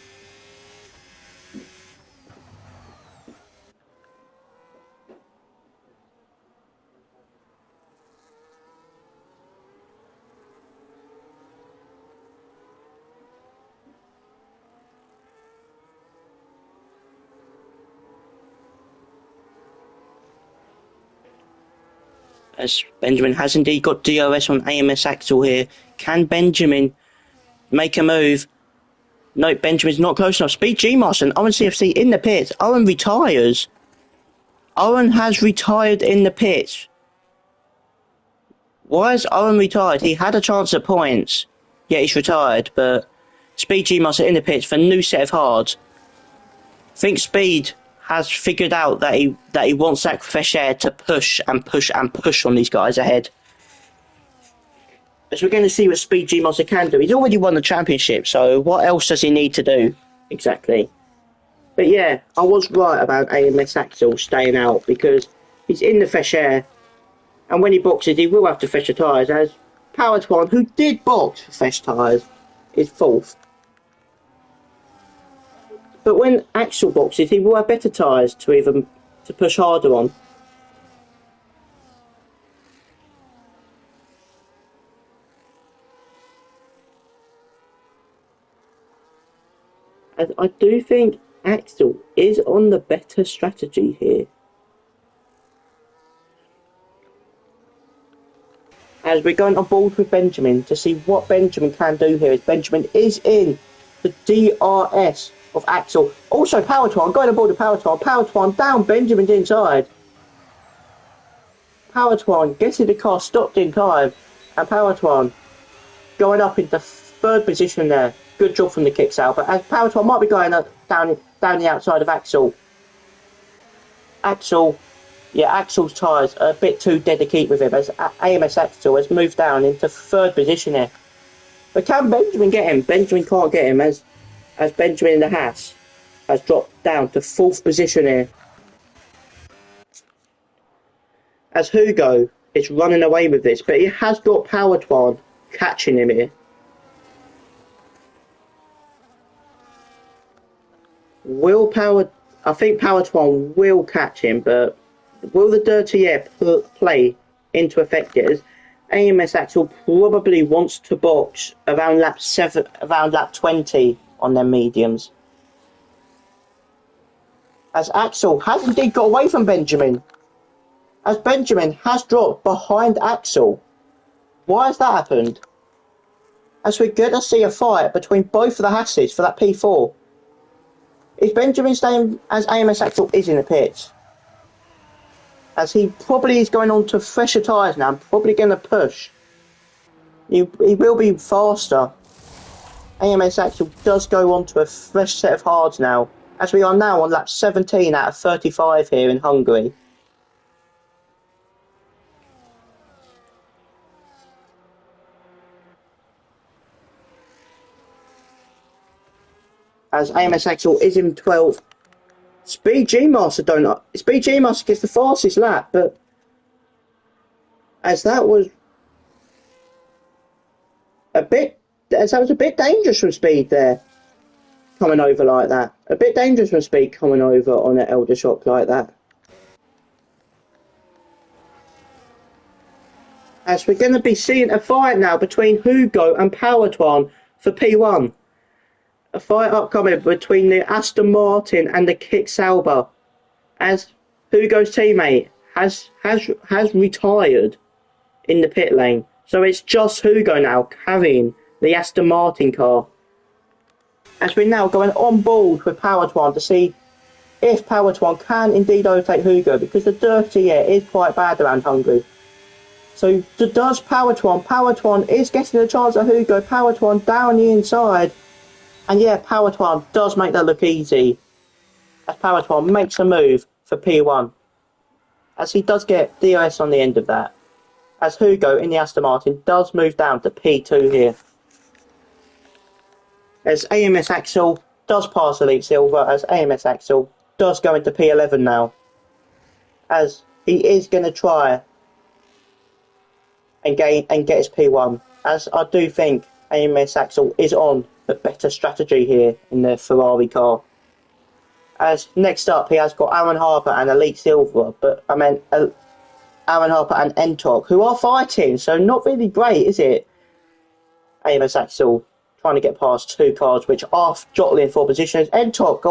As Benjamin has indeed got DRS on AMS Axel here. Can Benjamin make a move? No, Benjamin's not close enough. Speed G Master and Owen CFC in the pits. Owen retires. Owen has retired in the pits. Why has Owen retired? He had a chance at points, yet he's retired. But Speed G Master in the pits for a new set of hards. I think Speed has figured out that he wants that fresh air to push and push and push on these guys ahead. As we're going to see what Speed G Master can do. He's already won the championship, so what else does he need to do exactly? But yeah, I was right about AMS Axel staying out because he's in the fresh air, and when he boxes, he will have to fetch the tyres. As Powertwan, who did box for fresh tyres, is 4th. But when Axel boxes, he will have better tyres to push harder on. As I do think Axel is on the better strategy here. As we're going on board with Benjamin to see what Benjamin can do here. As Benjamin is in the DRS of Axel. Also Powertron going on board with Powertron. Powertron down, Benjamin's inside. Powertron getting the car stopped in time. And Powertron going up into third position there. Good job from the kicks out. But as Powertron might be going down the outside of Axel. Axel's tyres are a bit too dead to keep with him as AMS Axel has moved down into third position here. But can Benjamin get him? Benjamin can't get him as Benjamin in the Haas has dropped down to fourth position here. As Hugo is running away with this, but he has got Powertron catching him here. I think Powertron will catch him, but will the dirty air play into effect here? AMS Axel probably wants to box around lap 20 on their mediums. As Axel has indeed got away from Benjamin. As Benjamin has dropped behind Axel. Why has that happened? As we're going to see a fight between both of the Hasses for that P4. Is Benjamin staying as AMS Axel is in the pits? As he probably is going on to fresher tyres now, probably going to push. He will be faster. AMS Axel does go on to a fresh set of hards now, as we are now on lap 17 out of 35 here in Hungary. As AMS Axel is in 12th. Speed G Master gets the fastest lap, but as that was a bit dangerous from Speed there, coming over like that. A bit dangerous from Speed coming over on an Elder Shock like that. As we're going to be seeing a fight now between Hugo and Powertron for P1. A fight upcoming between the Aston Martin and the Kick Sauber, as Hugo's teammate has retired in the pit lane. So it's just Hugo now carrying the Aston Martin car. As we're now going on board with Powertron to see if Powertron can indeed overtake Hugo, because the dirty air is quite bad around Hungary. So does Powertron? Powertron is getting a chance at Hugo. Powertron down the inside. And yeah, Powertron does make that look easy, as Powertron makes a move for P1, as he does get DRS on the end of that, as Hugo in the Aston Martin does move down to P2 here. As AMS Axel does pass Elite Silver, as AMS Axel does go into P11 now, as he is going to try and get his P1, as I do think AMS Axel is on the better strategy here in the Ferrari car. As next up, he has got Aaron Harper and Elite Silver, but I mean Aaron Harper and Entok, who are fighting, so not really great, is it? AMS Axel trying to get past two cars which are jostling for positions. Entok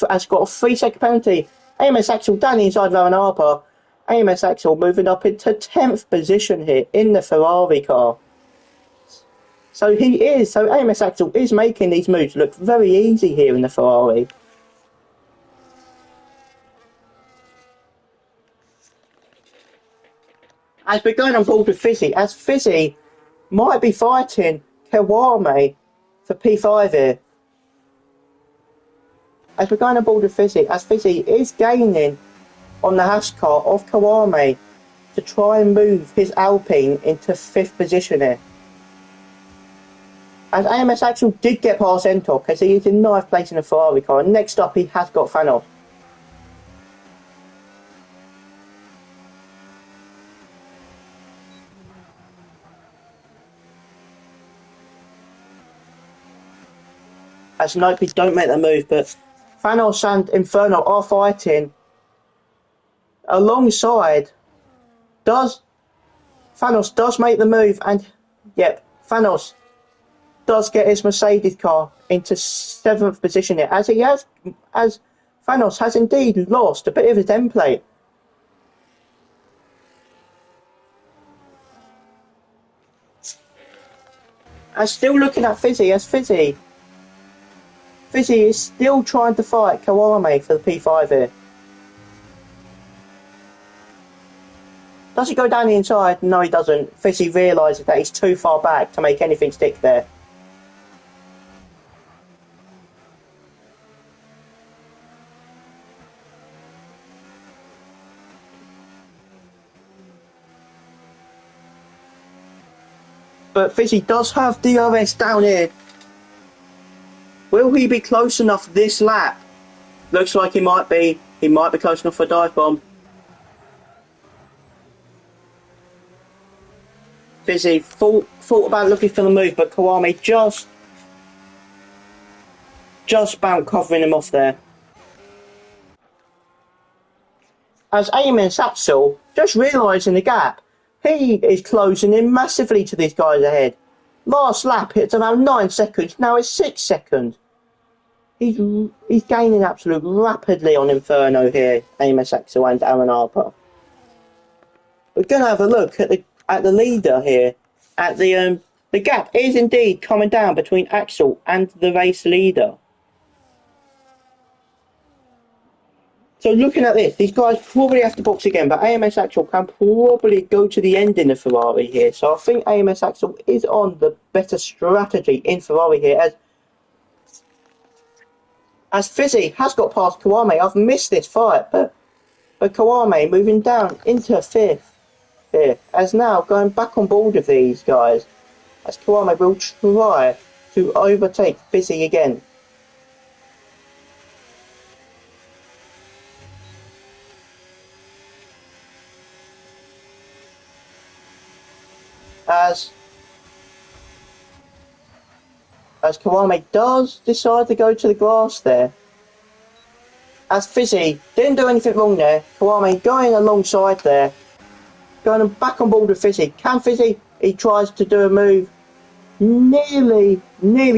has got a 3-second penalty. AMS Axel down the inside of Aaron Harper. AMS Axel moving up into 10th position here in the Ferrari car. So AMS Axel is making these moves look very easy here in the Ferrari. As we're going on board with Fizzy, as Fizzy might be fighting Kawame for P5 here. As we're going on board with Fizzy, as Fizzy is gaining on the Haas car of Kawame to try and move his Alpine into 5th position here. As AMS Axel did get past Entok, as he is in 9th place in the Ferrari car, and next up he has got Thanos. As nope, he don't make that move, but Thanos and Inferno are fighting alongside. Thanos does make the move, and yep, Thanos does get his Mercedes car into 7th position here, as Thanos has indeed lost a bit of his template. And still looking at Fizzy, as Fizzy is still trying to fight Kawame for the P5 here. Does he go down the inside? No, he doesn't. Fizzy realises that he's too far back to make anything stick there. But Fizzy does have DRS down here. Will he be close enough this lap? Looks like he might be. He might be close enough for a dive bomb. Fizzy thought about looking for the move, but Kawame just about covering him off there. As Eamon's Axel, just realising the gap, he is closing in massively to these guys ahead. Last lap it's around 9 seconds, now it's 6 seconds. He's gaining absolute rapidly on Inferno here, Amos Axel and Aaron Harper. We're going to have a look at the leader here. At the gap is indeed coming down between Axel and the race leader. So looking at this, these guys probably have to box again, but AMS Axel can probably go to the end in the Ferrari here. So I think AMS Axel is on the better strategy in Ferrari here, as Fizzy has got past Kawame. I've missed this fight, but Kawame moving down into 5th here, as now going back on board with these guys, as Kawame will try to overtake Fizzy again. As Kawame does decide to go to the grass there. As Fizzy didn't do anything wrong there. Kawame going alongside there. Going back on board with Fizzy. Can Fizzy? He tries to do a move. Nearly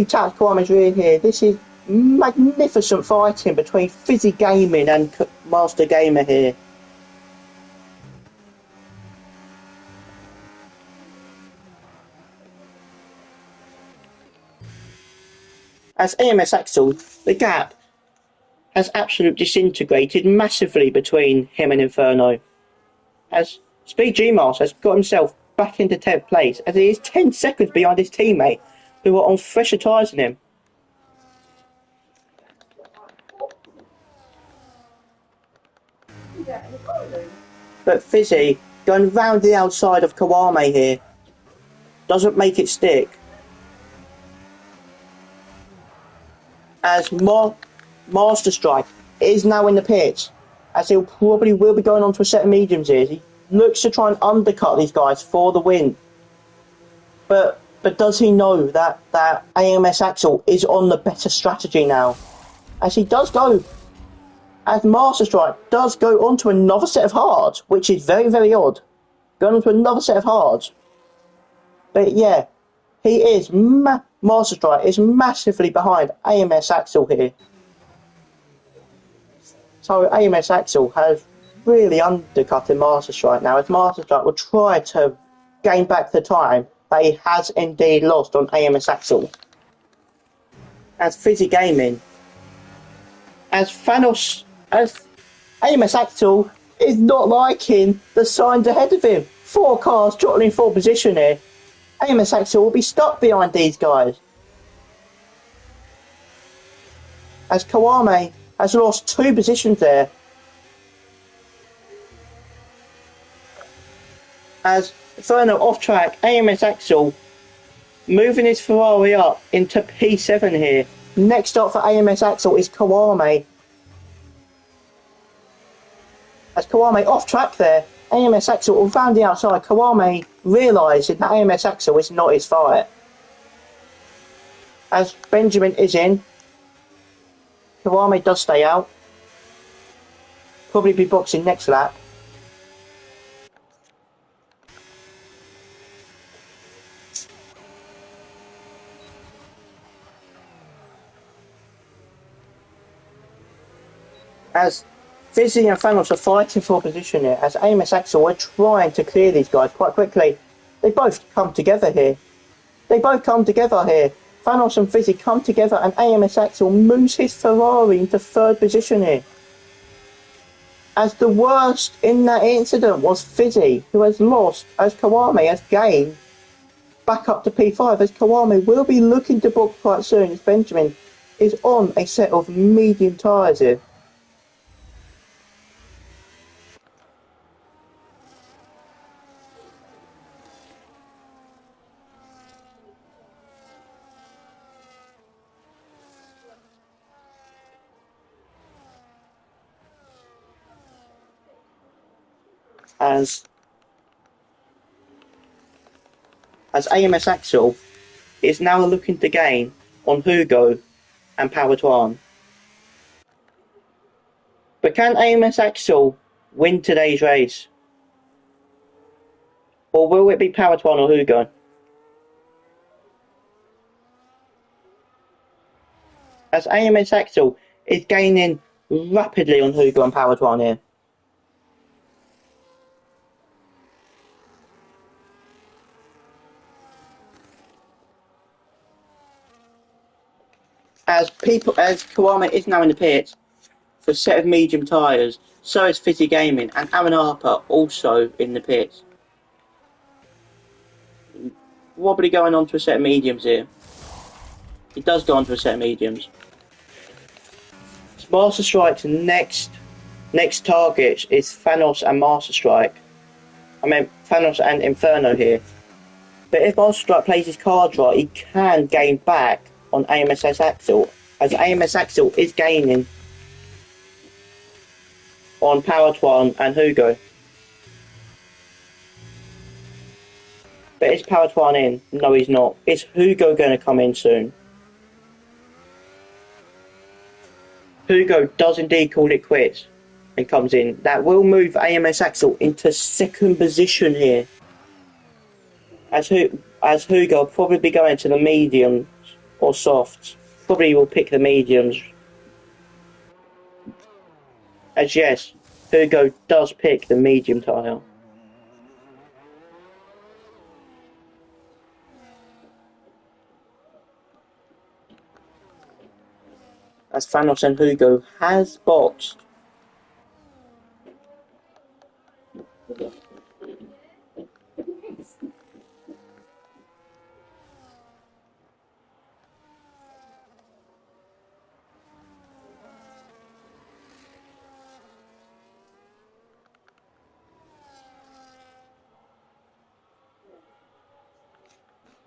taps Kawame's rear here. This is magnificent fighting between Fizzy Gaming and Master Gamer here. As AMS Axel, the gap has absolutely disintegrated massively between him and Inferno. As Speed G-Mars has got himself back into 10th place, as he is 10 seconds behind his teammate, who are on fresher tyres than him. But Fizzy, going round the outside of Kawame here, doesn't make it stick. As Master Strike is now in the pits, as he'll probably will be going on to a set of mediums here. He looks to try and undercut these guys for the win. But does he know that AMS Axel is on the better strategy now? As he does go, as Master Strike does go onto another set of hards, which is very, very odd. Going on to another set of hards. But yeah, he is, Master Strike is massively behind AMS Axel here. So AMS Axel has really undercutting Master Strike now, as Master Strike will try to gain back the time that he has indeed lost on AMS Axel. As Fizzy Gaming, as AMS Axel is not liking the signs ahead of him. 4 cars trotting in 4th position here. AMS Axel will be stuck behind these guys. As Kawame has lost 2 positions there. As Inferno off track, AMS Axel moving his Ferrari up into P7 here. Next up for AMS Axel is Kawame. As Kawame off track there, AMS Axel around the outside. Kawame realising that AMS Axel is not his fight. As Benjamin is in, Kawame does stay out. Probably be boxing next lap. As Fizzy and Thanos are fighting for position here, as Amos Axel are trying to clear these guys quite quickly. They both come together here. Thanos and Fizzy come together and AMS Axel moves his Ferrari into third position here. As the worst in that incident was Fizzy, who has lost, as Kawame has gained back up to P5, as Kawame will be looking to book quite soon, as Benjamin is on a set of medium tyres here. As AMS Axel is now looking to gain on Hugo and Power. But can AMS Axel win today's race? Or will it be Power or Hugo? As AMS Axel is gaining rapidly on Hugo and Power here. As Kawame is now in the pits for a set of medium tyres, so is Fizzy Gaming and Aaron Harper also in the pits. Probably going on to a set of mediums here. He does go on to a set of mediums. Master Strike's next target is Thanos and Master Strike. I mean Thanos and Inferno here. But if Master Strike plays his cards right, he can gain back on AMS Axel, as AMS Axel is gaining on Power and Hugo. But is Power in? No, he's not. Is Hugo going to come in soon? Hugo does indeed call it quits and comes in. That will move AMS Axel into second position here. As Hugo will probably be going to the mediums or softs. Probably will pick the mediums. As yes, Hugo does pick the medium tile. As Thanos and Hugo has boxed.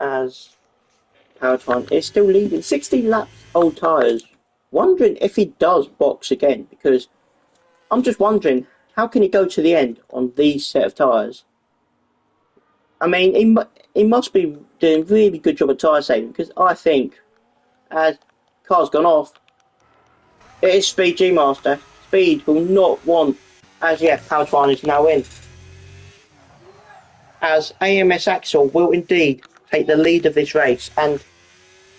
As Powertron is still leading 16 laps old tyres. Wondering if he does box again, because I'm just wondering how can he go to the end on these set of tyres. I mean, he must be doing a really good job of tyre saving, because I think as car's gone off, it is Speed G Master. Speed will not want, as yet Powertron is now in. As AMS Axel will indeed take the lead of this race, and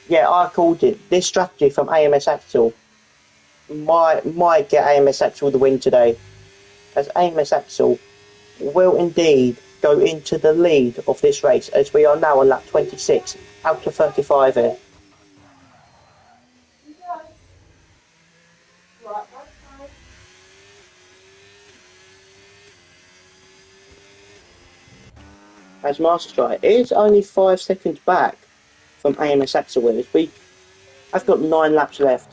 yeah, I called it. This strategy from AMS Axel might get AMS Axel the win today, as AMS Axel will indeed go into the lead of this race, as we are now on lap 26 out of 35 here. As Master Strike is only 5 seconds back from AMS Axel, as we have got 9 laps left.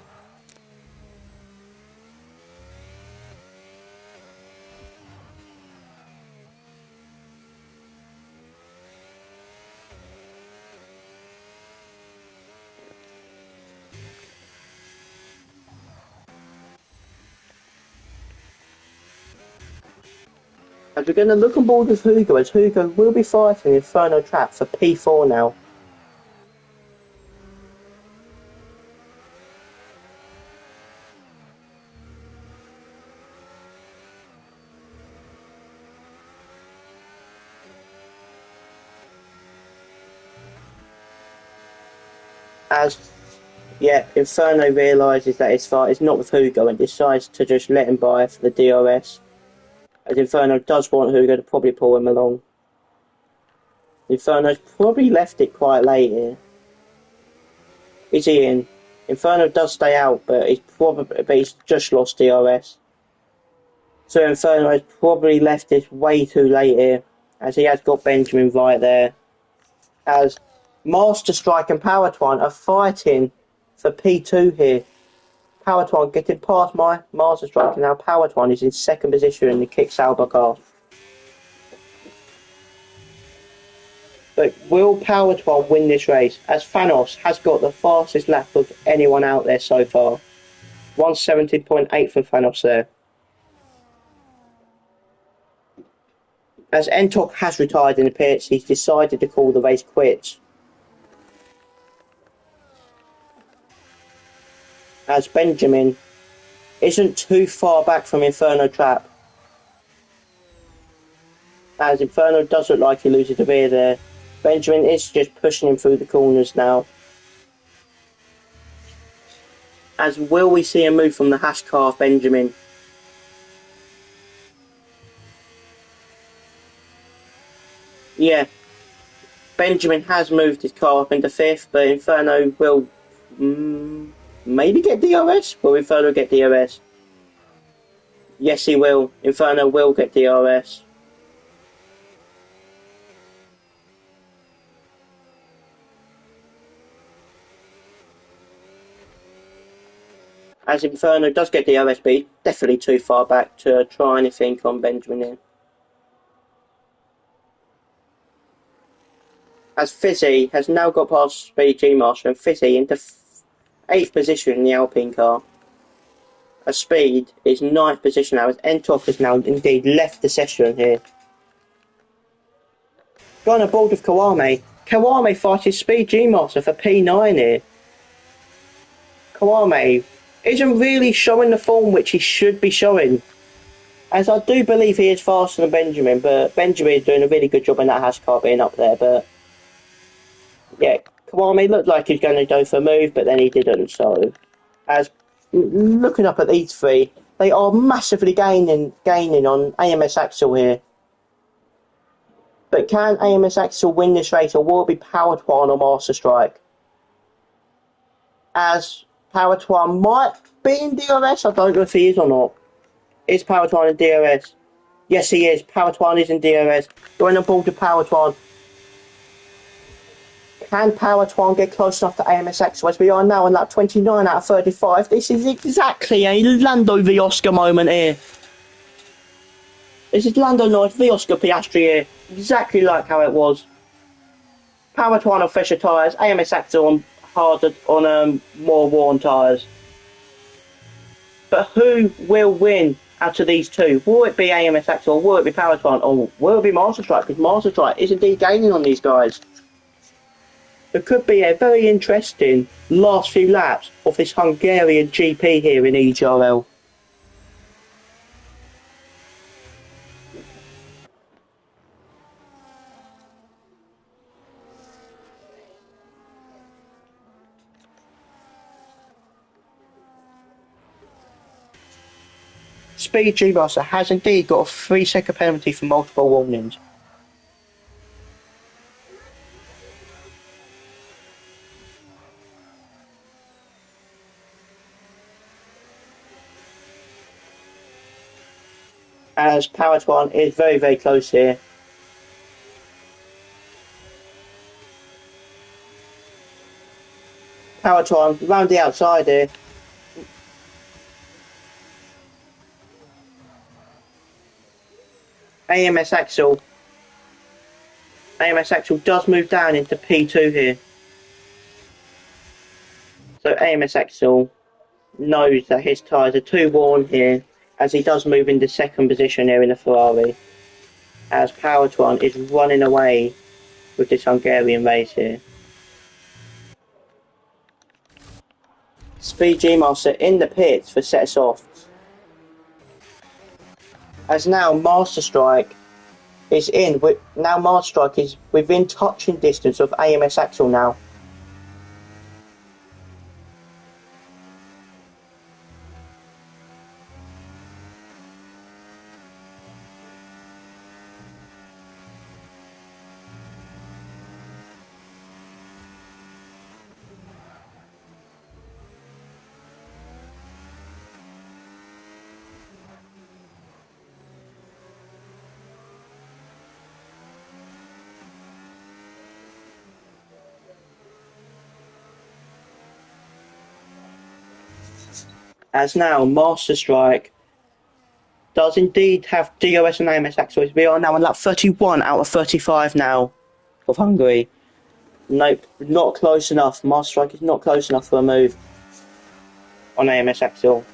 As we're going to look on board with Hugo, as Hugo will be fighting Inferno Trap for P4 now. As Yeah, Inferno realises that his fight is not with Hugo and decides to just let him by for the DRS. As Inferno does want Hugo to probably pull him along. Inferno's probably left it quite late here. Is he in? Inferno does stay out, but he's just lost DRS. So Inferno has probably left this way too late here, as he has got Benjamin right there. As Master Strike and Power Twine are fighting for P2 here. Power Twine getting past my Master Strike, and now Power Twine is in second position and he kicks Albert off. But will Power Twine win this race? As Thanos has got the fastest lap of anyone out there so far. 170.8 from Thanos there. As Entok has retired in the pits, he's decided to call the race quits. As Benjamin isn't too far back from Inferno Trap. As Inferno does look like he loses the rear there. Benjamin is just pushing him through the corners now. As will we see a move from the Hash car of Benjamin? Yeah, Benjamin has moved his car up into fifth, but Inferno will maybe get DRS? Will Inferno get DRS? Yes, he will. Inferno will get DRS. As Inferno does get DRS, but he's definitely too far back to try anything on Benjamin here. As Fizzy has now got past Speed G Master and Fizzy into 8th position in the Alpine car. As Speed is 9th position now, as Entok has now indeed left the session here. Going aboard with Kawame. Kawame fighting Speed G Master for P9 here. Kawame isn't really showing the form which he should be showing. As I do believe he is faster than Benjamin, but Benjamin is doing a really good job in that Hash car being up there, but yeah, Kawame looked like he was going to go for a move, but then he didn't, so as looking up at these three, they are massively gaining on AMS Axel here. But can AMS Axel win this race, or will it be Power Twine or Master Strike? As Power Twine might be in DRS, I don't know if he is or not. Is Power Twine in DRS? Yes, he is. Power Twine is in DRS. Going on board to Power Twine. Can Power Twine get close enough to AMS Axel as we are now on lap 29 out of 35? This is exactly a Lando v Oscar moment here. This is Lando Norris v Oscar Piastri here. Exactly like how it was. Power Twine on fresher tyres, AMS Axel on harder, on more worn tyres. But who will win out of these two? Will it be AMS Axel or will it be Power Twine? Or will it be Master Strike? Because Master Strike is indeed gaining on these guys. It could be a very interesting last few laps of this Hungarian GP here in EGRL. Speed G-Master has indeed got a 3-second penalty for multiple warnings. As Power Twine is very, very close here. Power Twine round the outside here. AMS Axel does move down into P2 here. So AMS Axel knows that his tyres are too worn here, as he does move into second position here in the Ferrari. As Power Twine is running away with this Hungarian race here. Speed G-Master in the pits for set us off. As now Master Strike is in. Now Master Strike is within touching distance of AMS Axel now. As now, Master Strike does indeed have DOS and AMS accessories. We are now on lap 31 out of 35 now of Hungary. Nope, not close enough. Master Strike is not close enough for a move on AMS Axel.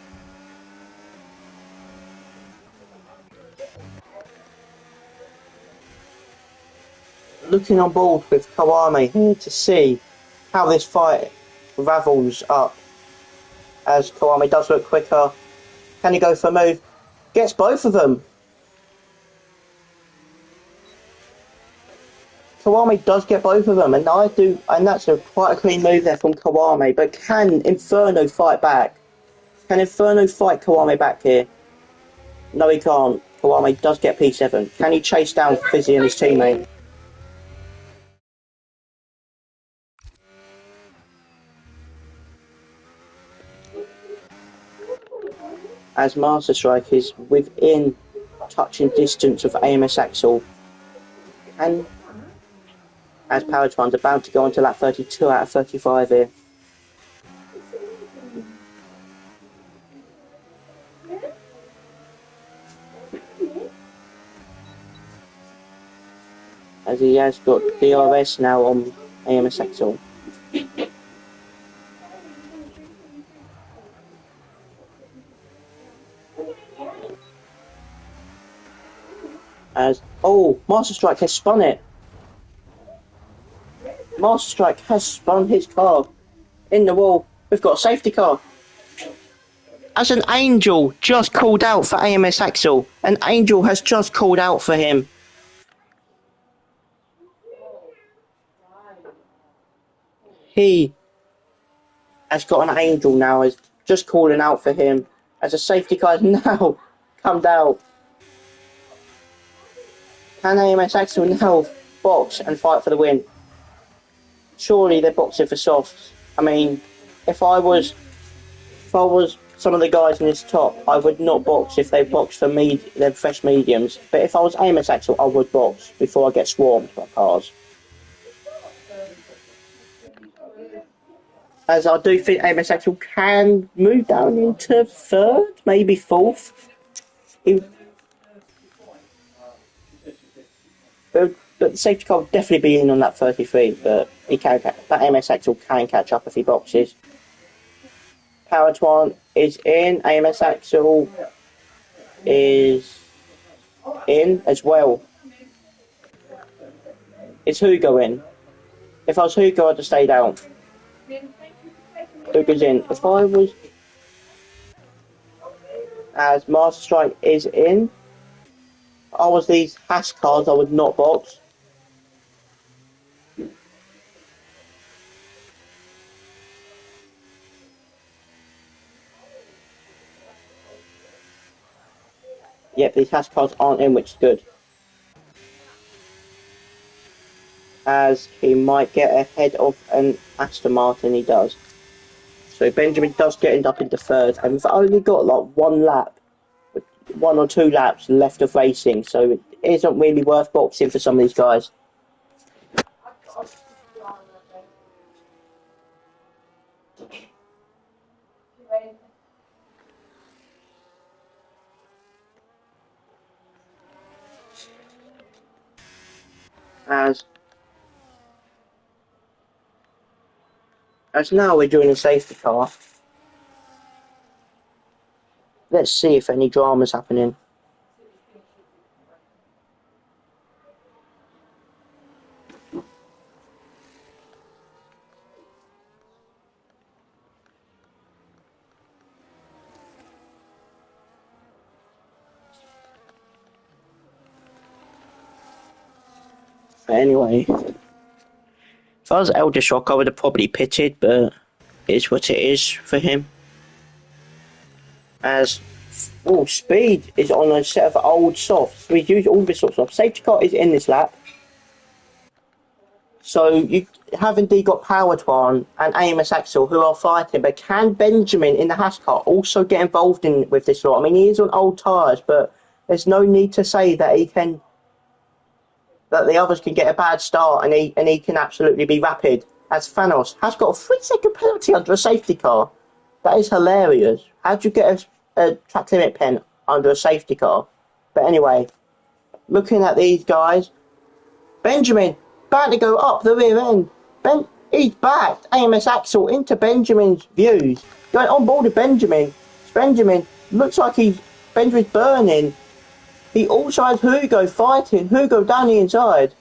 Looking on board with Kawame here to see how this fight ravels up. As Kawame does look quicker. Can he go for a move? Gets both of them. Kawame does get both of them, and that's quite a clean move there from Kawame. But can Inferno fight back? Can Inferno fight Kawame back here? No, he can't. Kawame does get P7. Can he chase down Fizzy and his teammate? As Master Strike is within touching distance of AMS Axel, and as Power Tron's about to go into lap 32 out of 35 here. As he has got DRS now on AMS Axel. As Master Strike has spun it. Master Strike has spun his car in the wall. We've got a safety car. As an Angel just called out for AMS Axel. An Angel has just called out for him. He has got an Angel now, is just calling out for him. As a safety car has now come out. Can AMS Axel now box and fight for the win? Surely they're boxing for softs. I mean, if I was some of the guys in this top, I would not box if they boxed for their fresh mediums. But if I was AMS Axel, I would box before I get swarmed by cars. As I do think AMS Axel can move down into third, maybe fourth. But the safety car will definitely be in on that 33, but that AMS Axel can catch up if he boxes. Power Twan is in, AMS Axel is in as well. Is Hugo in? If I was Hugo, I'd have stayed out. Hugo's in. If I was... As Master Strike is in, if I was these hash cards, I would not box. Yep, these hash cards aren't in, which is good. As he might get ahead of an Aston Martin, he does. So Benjamin does get up into third, and we've only got like one or two laps left of racing, so it isn't really worth boxing for some of these guys. As now we're doing a safety car. Let's see if any drama's happening. But anyway, if I was Elder Shock, I would have probably pitted, but it's what it is for him. As Speed is on a set of old softs. So he's used all this sort of stuff. Safety car is in this lap. So you have indeed got Power Twan and AMS Axel who are fighting, but can Benjamin in the hash car also get involved with this lot? I mean, he is on old tyres, but there's no need to say that that the others can get a bad start and he can absolutely be rapid. As Thanos has got a 3-second penalty under a safety car. That is hilarious. How'd you get a track limit pen under a safety car? But anyway, looking at these guys, Benjamin about to go up the rear end. He's backed AMS Axel into Benjamin's views. Going on board with Benjamin. Benjamin looks like Benjamin's burning. He also has Hugo fighting. Hugo down the inside.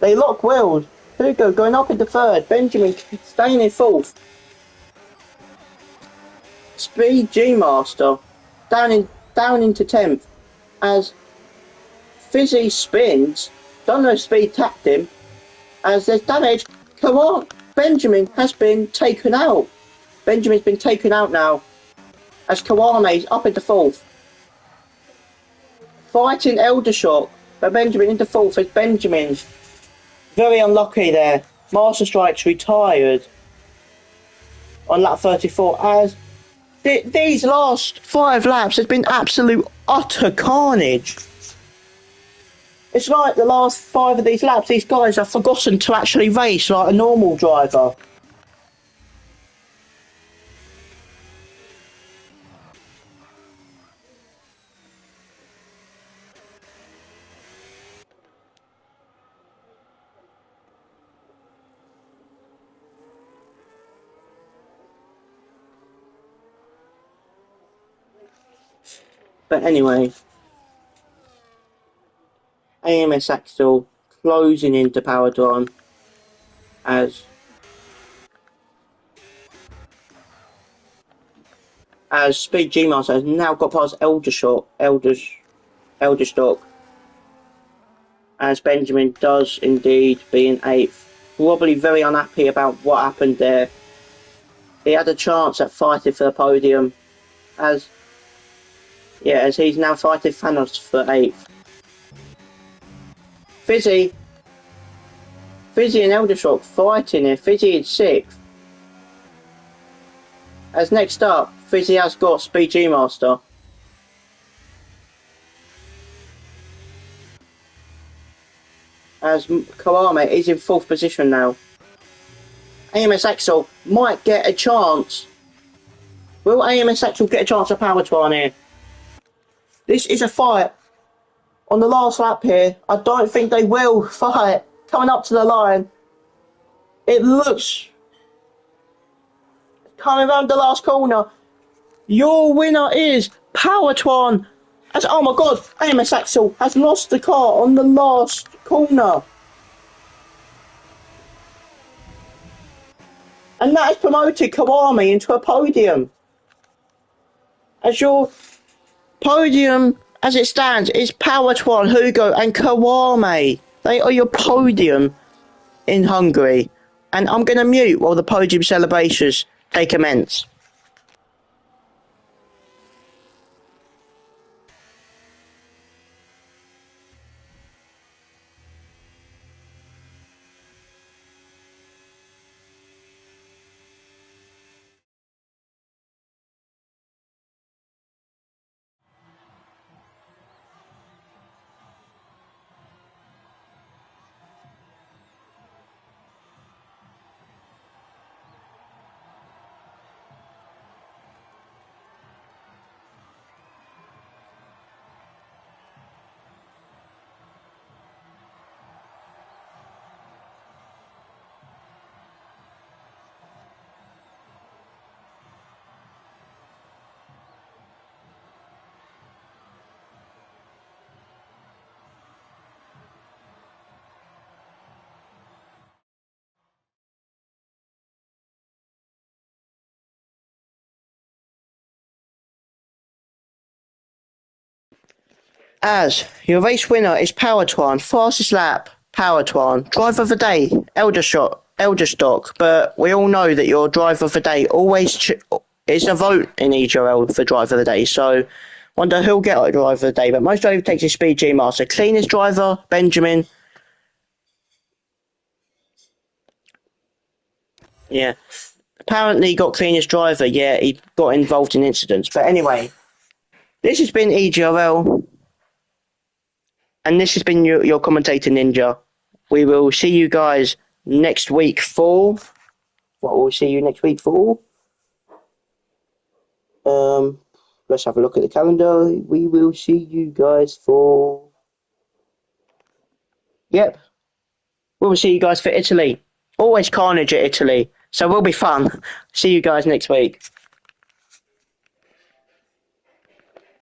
They lock wheels. Hugo going up into third. Benjamin staying in fourth. Speed G Master down into 10th as Fizzy spins. Don't know if Speed tapped him as there's damage. Come on, Benjamin has been taken out. Benjamin's been taken out now as Kawame's up into 4th. Fighting Eldershock, but Benjamin into 4th as Benjamin's very unlucky there. Master Strike's retired on lap 34 as these last 5 laps has been absolute utter carnage. It's like the last 5 of these laps, these guys have forgotten to actually race like a normal driver. But anyway, AMS Axel closing into Powertron as Speed G Master has now got past Elderstock as Benjamin does indeed be in 8th. Probably very unhappy about what happened there. He had a chance at fighting for the podium as he's now fighting Thanos for 8th. Fizzy and Eldershock fighting here. Fizzy in 6th. As next up, Fizzy has got Speed G Master. As Kawame is in 4th position now. AMS Axel might get a chance. Will AMS Axel get a chance at Powertron here? This is a fight on the last lap here. I don't think they will fight. Coming up to the line. It looks coming around the last corner. Your winner is Powertron. As oh my god, AMS Axel has lost the car on the last corner. And that has promoted Kawame into a podium. As your podium, as it stands, is Powertron, Hugo and Kawame. They are your podium in Hungary. And I'm going to mute while the podium celebrations take commence. As your race winner is Powertron, fastest lap, Powertron, driver of the day, Elderstock, but we all know that your driver of the day always is a vote in EGRL for driver of the day, so wonder who'll get a driver of the day, but most overtakes is Speed G Master. Cleanest driver, Benjamin. Yeah. Apparently got cleanest driver, yeah, he got involved in incidents. But anyway, this has been EGRL. And this has been your commentator Ninja. We will see you guys next week for... What will we see you next week for? Um, let's have a look at the calendar. We will see you guys for. Yep, we will see you guys for Italy. Always carnage at Italy, so we'll be fun. See you guys next week.